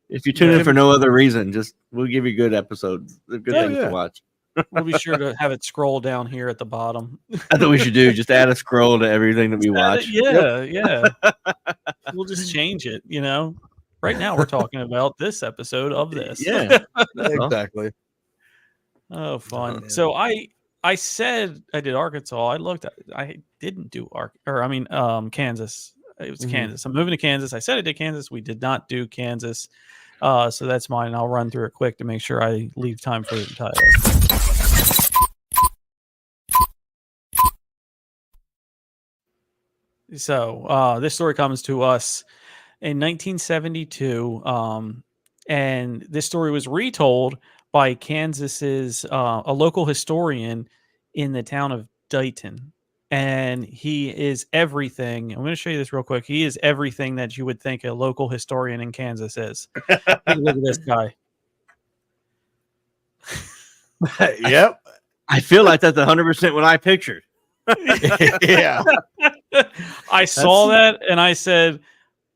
if you tune in for no other reason, we'll give you good episodes, good things to watch. We'll be sure to have it scroll down here at the bottom. I thought we should just add a scroll to everything that we watch. Yeah. We'll just change it, Right now we're talking about this episode of this. Yeah. Exactly. Oh, fun. So I said I did Arkansas. I didn't do Kansas. It was Kansas. I'm moving to Kansas. I said I did Kansas. We did not do Kansas. So that's mine. I'll run through it quick to make sure I leave time for Tyler. So this story comes to us in 1972, and this story was retold by Kansas's a local historian in the town of Dayton, and he is everything. I'm going to show you this real quick. He is everything that you would think a local historian in Kansas is. Look at this guy. Yep, I feel like that's 100% what I pictured. Yeah. I saw that and I said,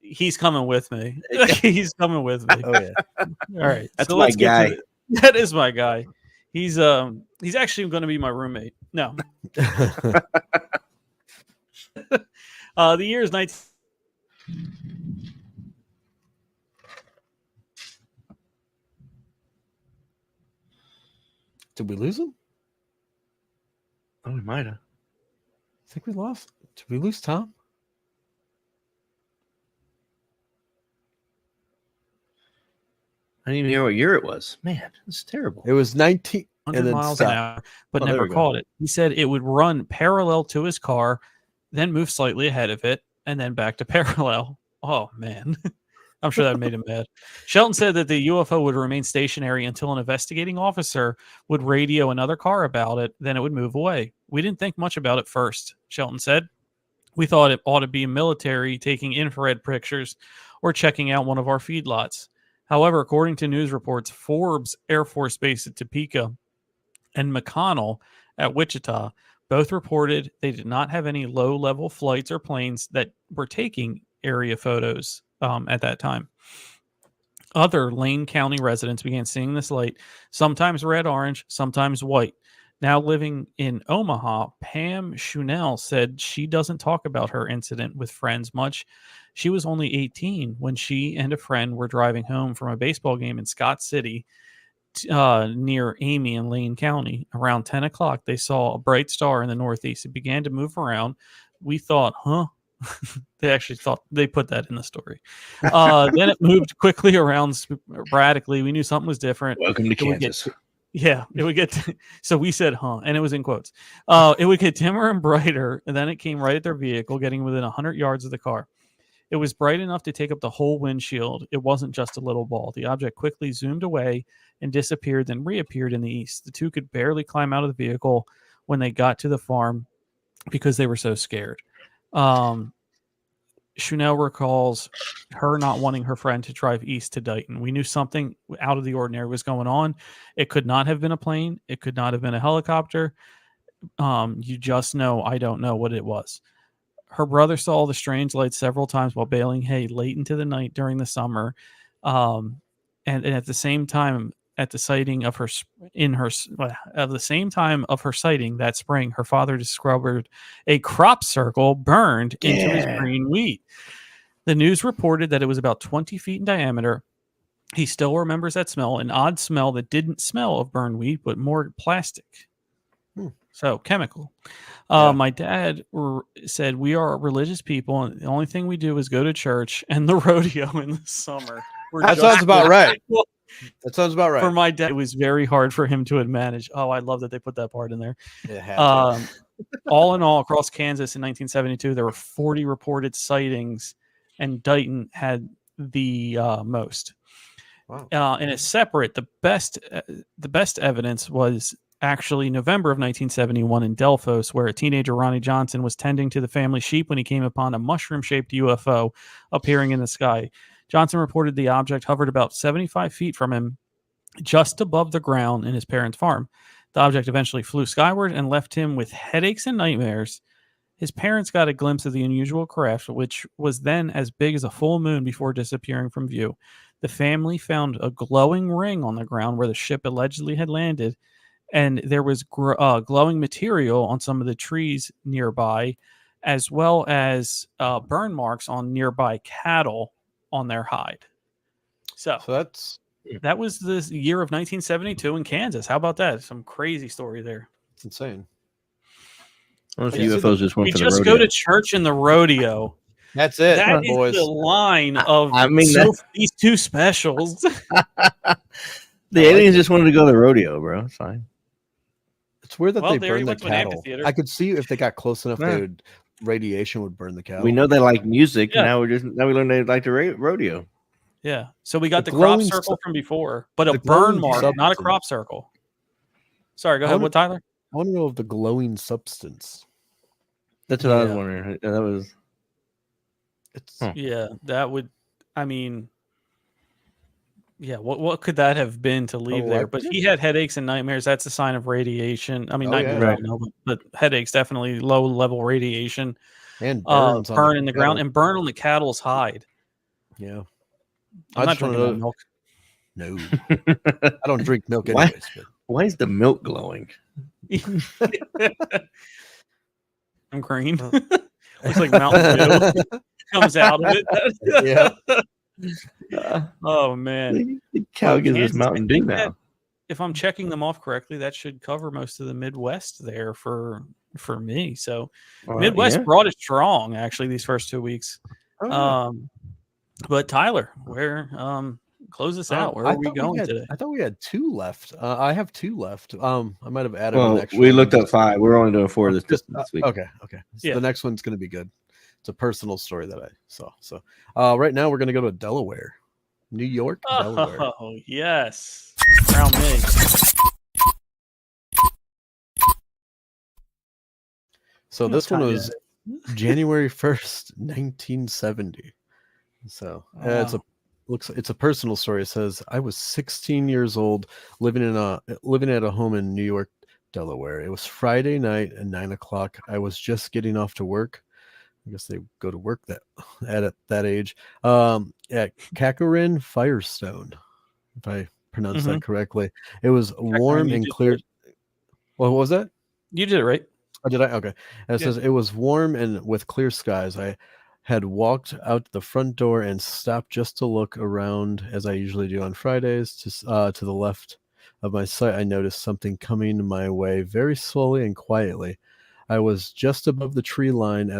he's coming with me. He's coming with me. Oh yeah. All right. That's my guy. That is my guy. He's actually going to be my roommate. No. The year is 19. Did we lose him? Oh, we might have. I think we lost. Did we lose Tom? I didn't even hear what year it was. Man, it's terrible. It was 1900 miles an hour, but never caught it. He said it would run parallel to his car, then move slightly ahead of it, and then back to parallel. Oh, man. I'm sure that made him mad. Shelton said that the UFO would remain stationary until an investigating officer would radio another car about it, then it would move away. We didn't think much about it first, Shelton said. We thought it ought to be military taking infrared pictures or checking out one of our feedlots. However, according to news reports, Forbes Air Force Base at Topeka and McConnell at Wichita both reported they did not have any low-level flights or planes that were taking area photos at that time. Other Lane County residents began seeing this light, sometimes red-orange, sometimes white. Now living in Omaha, Pam Shunell said she doesn't talk about her incident with friends much. She was only 18 when she and a friend were driving home from a baseball game in Scott City near Amy in Lane County. Around 10 o'clock, they saw a bright star in the northeast. It began to move around. We thought, they actually thought they put that in the story. Then it moved quickly around sporadically. We knew something was different. Welcome to Kansas. It would get so we said and it was in quotes. It would get dimmer and brighter, and then it came right at their vehicle, getting within 100 yards of the car. It was bright enough to take up the whole windshield. It wasn't just a little ball. The object quickly zoomed away and disappeared, then reappeared in the east. The two could barely climb out of the vehicle when they got to the farm because they were so scared. Chanel recalls her not wanting her friend to drive east to Dighton. We knew something out of the ordinary was going on. It could not have been a plane. It could not have been a helicopter. You just know, I don't know what it was. Her brother saw the strange lights several times while baling hay late into the night during the summer. And at the same time, at the sighting of her sighting that spring, her father discovered a crop circle burned into his green wheat. The news reported that it was about 20 feet in diameter. He still remembers that smell, an odd smell that didn't smell of burned wheat, but more plastic. So chemical. My dad said, we are religious people, and the only thing we do is go to church and the rodeo in the summer. That sounds about right. That sounds about right. For my dad, it was very hard for him to manage. Oh, I love that they put that part in there. All in all, across Kansas in 1972, there were 40 reported sightings, and Dighton had the most. Wow. And a separate, the best evidence was actually November of 1971 in Delphos, where a teenager, Ronnie Johnson, was tending to the family sheep when he came upon a mushroom-shaped UFO appearing in the sky. Johnson reported the object hovered about 75 feet from him, just above the ground in his parents' farm. The object eventually flew skyward and left him with headaches and nightmares. His parents got a glimpse of the unusual craft, which was then as big as a full moon before disappearing from view. The family found a glowing ring on the ground where the ship allegedly had landed, and there was glowing material on some of the trees nearby, as well as burn marks on nearby cattle on their hide. So that was the year of 1972 in Kansas. How about that? Some crazy story there. It's insane. Well, UFOs just went we for the just rodeo. go to church in the rodeo. That's it, that boys. Is the line of these two specials. The aliens just wanted to go to the rodeo, bro. It's fine. It's weird that they burn the cattle. I could see if they got close enough, radiation would burn the cattle. We know they like music. Yeah. Now we learn they like the rodeo. Yeah. So we got the crop circle from before, but a burn mark, not a crop circle. Sorry, go ahead. What, Tyler? I want to know of the glowing substance. That's what I was wondering. That was. Yeah, that would. I mean. Yeah, what could that have been to leave there? But he had headaches and nightmares. That's a sign of radiation. I mean, but headaches, definitely low-level radiation. And burn in the ground and burn on the cattle's hide. Yeah. I'm not drinking milk. No. I don't drink milk anyways. Why is the milk glowing? I'm green. Looks like Mountain Dew comes out of it. Yeah. Oh man, the cow gives us Mountain Dew now. If I'm checking them off correctly, that should cover most of the Midwest there for me. So Midwest brought it strong actually these first 2 weeks. But Tyler, where close us out? Where are we going today? I thought we had 2 left. I have 2 left. I might have added an extra. We looked up 5. We're only doing 4 this week. Okay. So the next one's going to be good. It's a personal story that I saw. So right now we're going to go to Delaware, New York, Delaware. Oh, yes. Around me. So this one was January 1st, 1970. So it's a personal story. It says, I was 16 years old, living at a home in New York, Delaware. It was Friday night at 9:00. I was just getting off to work. I guess they go to work at that age. At Kakarin Firestone, if I pronounced that correctly. It was warm and clear. What was that? You did it right. Oh, did I? Okay. And it says it was warm and with clear skies. I had walked out the front door and stopped just to look around, as I usually do on Fridays. To the left of my sight, I noticed something coming my way very slowly and quietly. I was just above the tree line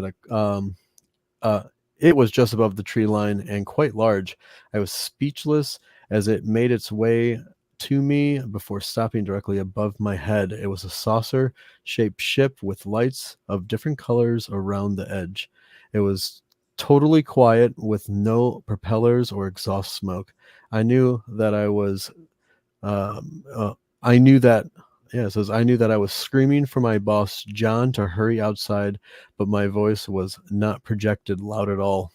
it was just above the tree line and quite large. I was speechless as it made its way to me before stopping directly above my head. It was a saucer-shaped ship with lights of different colors around the edge. It was totally quiet with no propellers or exhaust smoke. I knew that I was it says, I knew that I was screaming for my boss, John, to hurry outside, but my voice was not projected loud at all.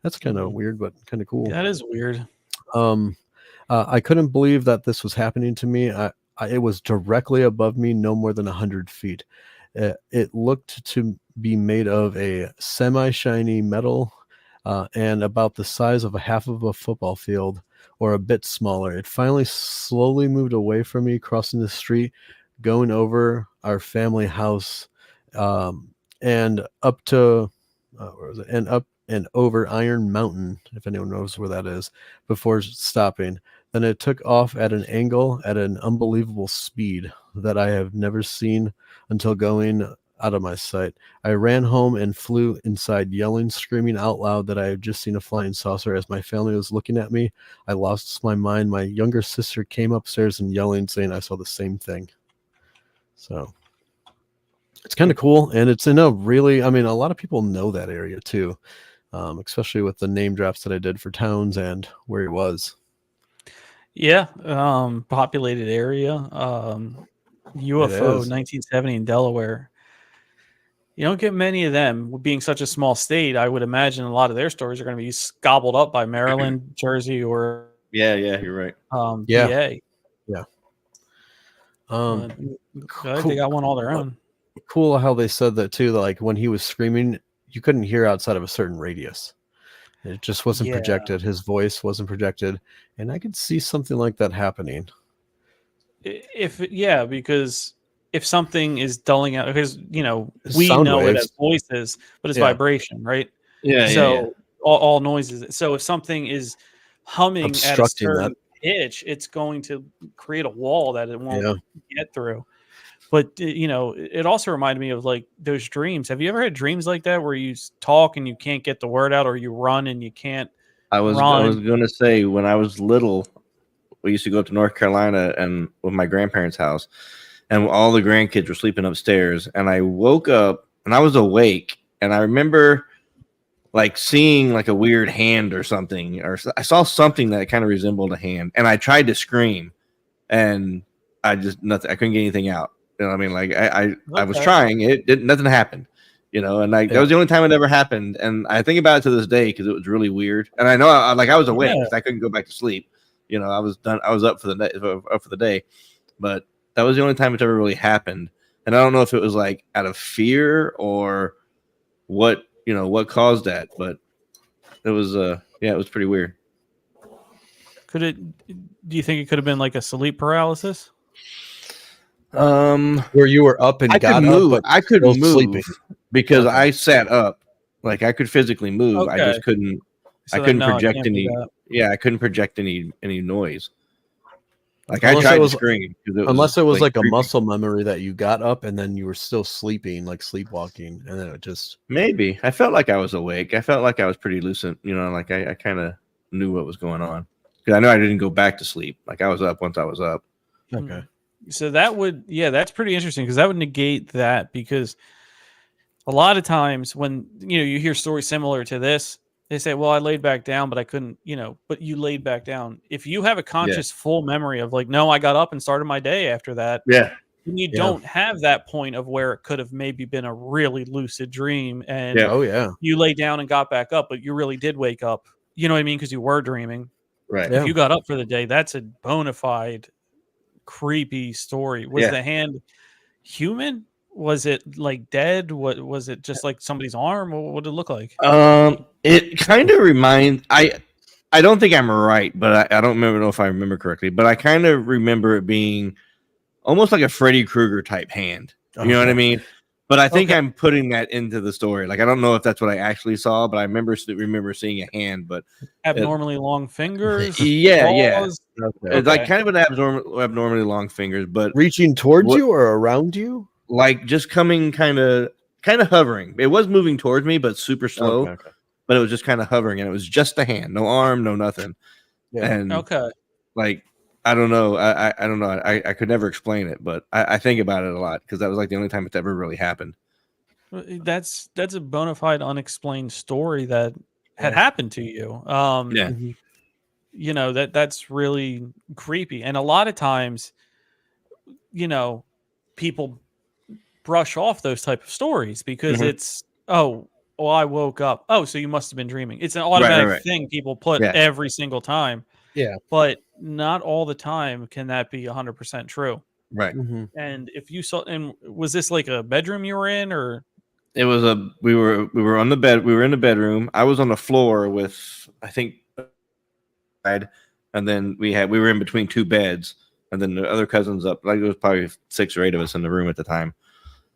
That's kind of weird, but kind of cool. That is weird. I couldn't believe that this was happening to me. It was directly above me, no more than 100 feet. It looked to be made of a semi-shiny metal and about the size of half of a football field, or a bit smaller. It finally slowly moved away from me, crossing the street, going over our family house, and up to up and over Iron Mountain, if anyone knows where that is, before stopping. Then it took off at an angle at an unbelievable speed that I have never seen until going out of my sight. I ran home and flew inside, yelling, screaming out loud that I had just seen a flying saucer. As my family was looking at me, I lost my mind. My younger sister came upstairs and yelling, saying I saw the same thing. So it's kind of cool. And it's in a lot of people know that area too, especially with the name drops that I did for towns and where it was. Yeah. Populated area. UFO 1970 in Delaware. You don't get many of them. Being such a small state, I would imagine a lot of their stories are going to be gobbled up by Maryland, Jersey, or you're right. PA. Yeah. Cool. They got one all their own. Cool how they said that too. Like when he was screaming, you couldn't hear outside of a certain radius. It just wasn't projected. His voice wasn't projected, and I could see something like that happening. Because if something is dulling out, because we know it as voices, but it's vibration, right? All noises. So if something is humming at a certain pitch, it's going to create a wall that it won't get through. But it also reminded me of like those dreams. Have you ever had dreams like that where you talk and you can't get the word out, or you run and you can't? I was going to say, when I was little, we used to go up to North Carolina and with my grandparents' house, and all the grandkids were sleeping upstairs. And I woke up and I was awake, and I remember like seeing like a weird hand or something, or I saw something that kind of resembled a hand, and I tried to scream, and I couldn't get anything out. You know what I mean? Like I was trying, nothing happened, and that was the only time it ever happened. And I think about it to this day because it was really weird. And I know I was awake because I couldn't go back to sleep. I was done. I was up for the day, but that was the only time it ever really happened. And I don't know if it was like out of fear or what caused that, but it was, it was pretty weird. Do you think it could have been like a sleep paralysis? Where you were up and got up, but I could move sleeping because I sat up. Like I could physically move. Okay. I just couldn't. I couldn't project any. Yeah, I couldn't project any noise. Like unless I tried to scream. Unless it was like a muscle memory that you got up and then you were still sleeping, like sleepwalking, and then it just maybe. I felt like I was awake. I felt like I was pretty lucid. Like I kind of knew what was going on because I know I didn't go back to sleep. Like I was up once I was up. Okay. So that's pretty interesting because that would negate that, because a lot of times when you hear stories similar to this, they say, well, I laid back down, but I couldn't, but you laid back down. If you have a conscious full memory of like, no, I got up and started my day after that. Yeah. And you don't have that point of where it could have maybe been a really lucid dream, and you lay down and got back up, but you really did wake up. You know what I mean? Because you were dreaming. Right. If you got up for the day, that's a bona fide creepy story. Was the hand human? Was it like dead? What was it? Just like somebody's arm? What did it look like? It kind of reminds. I don't think I'm right, but I don't know if I remember correctly. But I kind of remember it being almost like a Freddy Krueger type hand. You know what I mean? But I think I'm putting that into the story. Like I don't know if that's what I actually saw, but I remember seeing a hand. But abnormally long fingers. It's like kind of an abnormally long fingers, but reaching towards you or around you, like just coming kind of hovering. It was moving towards me, but super slow. But it was just kind of hovering, and it was just a hand, no arm, no nothing. And like I don't know. I don't know. I could never explain it, but I think about it a lot because that was like the only time it's ever really happened. That's a bona fide unexplained story that had happened to you. You know, that's really creepy. And a lot of times, you know, people brush off those type of stories because it's, oh, well, I woke up. Oh, so you must have been dreaming. It's an automatic thing people put every single time. Yeah. But not all the time can that be 100% true. Right. And if you saw, and was this like a bedroom you were in, or? It was we were on the bed. We were in the bedroom. I was on the floor with, I think, and then we were in between two beds, and then the other cousins up. Like there was probably 6 or 8 of us in the room at the time.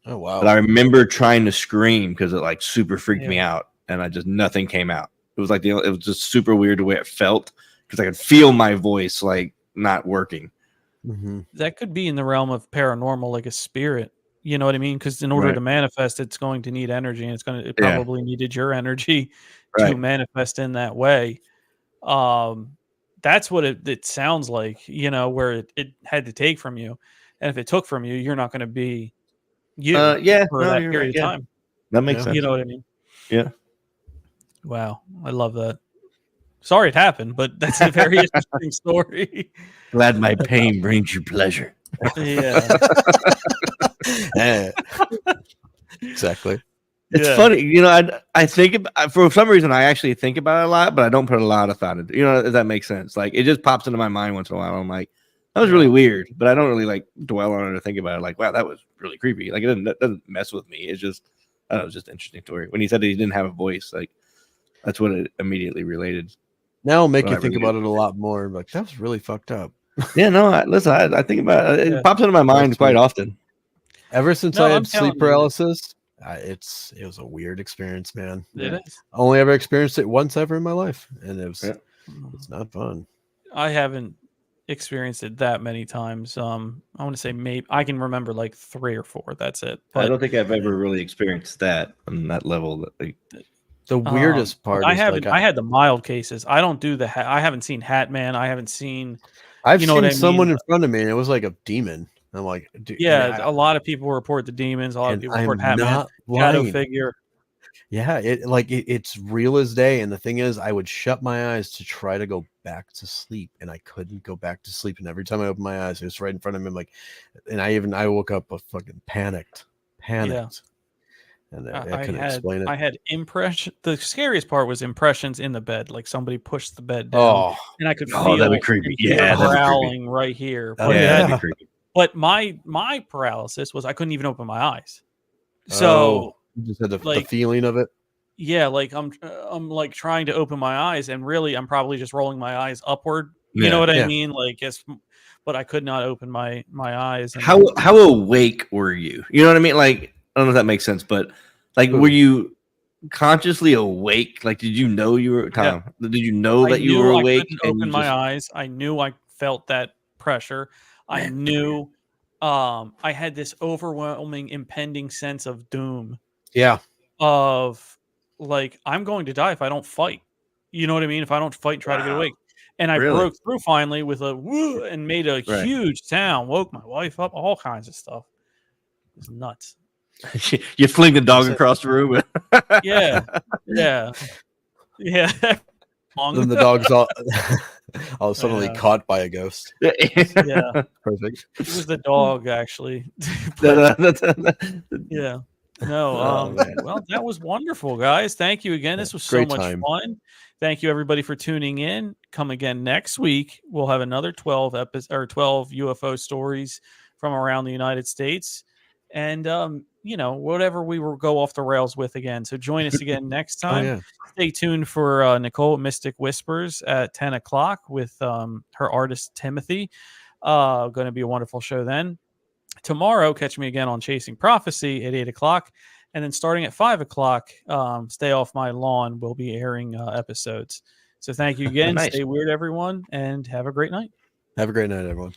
Oh wow! But I remember trying to scream because it like super freaked me out, and nothing came out. It was like it was just super weird the way it felt because I could feel my voice like not working. That could be in the realm of paranormal, like a spirit. You know what I mean? Because in order to manifest, it's going to need energy, and it probably needed your energy to manifest in that way. That's what it sounds like. You know, where it had to take from you, and if it took from you, you're not going to be for that period of time. That makes sense. You know what I mean? Yeah. Wow, I love that. Sorry it happened, but that's a very interesting story. Glad my pain brings you pleasure. Yeah. Exactly. It's funny, you know. I think for some reason I actually think about it a lot, but I don't put a lot of thought into. You know, if that makes sense. Like it just pops into my mind once in a while. I'm like, that was really weird, but I don't really like dwell on it or think about it. Like, wow, that was really creepy. Like it doesn't mess with me. It's just, I don't know, it was just an interesting story. When he said that he didn't have a voice, like that's what it immediately related. Now it'll make you think about it a lot more. Like that was really fucked up. Listen, I think about it. It pops into my mind quite often. Ever since I had sleep paralysis, it was a weird experience, man. It is. Only ever experienced it once ever in my life, and it's not fun. I haven't experienced it that many times. I want to say maybe I can remember like 3 or 4. That's it. But I don't think I've ever really experienced that on that level. The weirdest part. I haven't. I had the mild cases. I don't do the. I haven't seen Hat Man. I haven't seen. I've seen someone in front of me, and it was like a demon. I'm like, dude, a lot of people report the demons. A lot of people report Hat Man, shadow figure. Yeah, it's real as day. And the thing is, I would shut my eyes to try to go back to sleep, and I couldn't go back to sleep. And every time I opened my eyes, it was right in front of me. I'm like, and I woke up fucking panicked. Yeah. And I couldn't explain it. I had impression. The scariest part was impressions in the bed, like somebody pushed the bed down, and I could feel that'd be creepy. Growling right here. But, that'd be creepy. But my paralysis was I couldn't even open my eyes. So you just had the feeling of it. Yeah, like I'm like trying to open my eyes, and really I'm probably just rolling my eyes upward. You know what I mean? Like but I could not open my eyes. And how awake were you? You know what I mean? Like I don't know if that makes sense, but like were you consciously awake? Like did you know you were Tom? Yeah. Did you know that you were awake? I couldn't open my eyes. I knew I felt that pressure. I knew I had this overwhelming impending sense of doom. Yeah. Of like I'm going to die if I don't fight. You know what I mean? If I don't fight and try to get awake. And I broke through finally with a woo and made a huge sound, woke my wife up, all kinds of stuff. It was nuts. You fling the dog across the room. Yeah. Then the dog's all suddenly caught by a ghost. Yeah, perfect. It was the dog actually. Yeah. No. Well, that was wonderful, guys. Thank you again. This was so much fun. Thank you everybody for tuning in. Come again next week. We'll have another 12 UFO stories from around the United States. And whatever we will go off the rails with again. So join us again next time. Yeah. Stay tuned for Nicole Mystic Whispers at 10 o'clock with her artist Timothy. Going to be a wonderful show then. Tomorrow, catch me again on Chasing Prophecy at 8 o'clock. And then starting at 5 o'clock, Stay Off My Lawn will be airing episodes. So thank you again. Nice. Stay weird, everyone, and have a great night. Have a great night, everyone.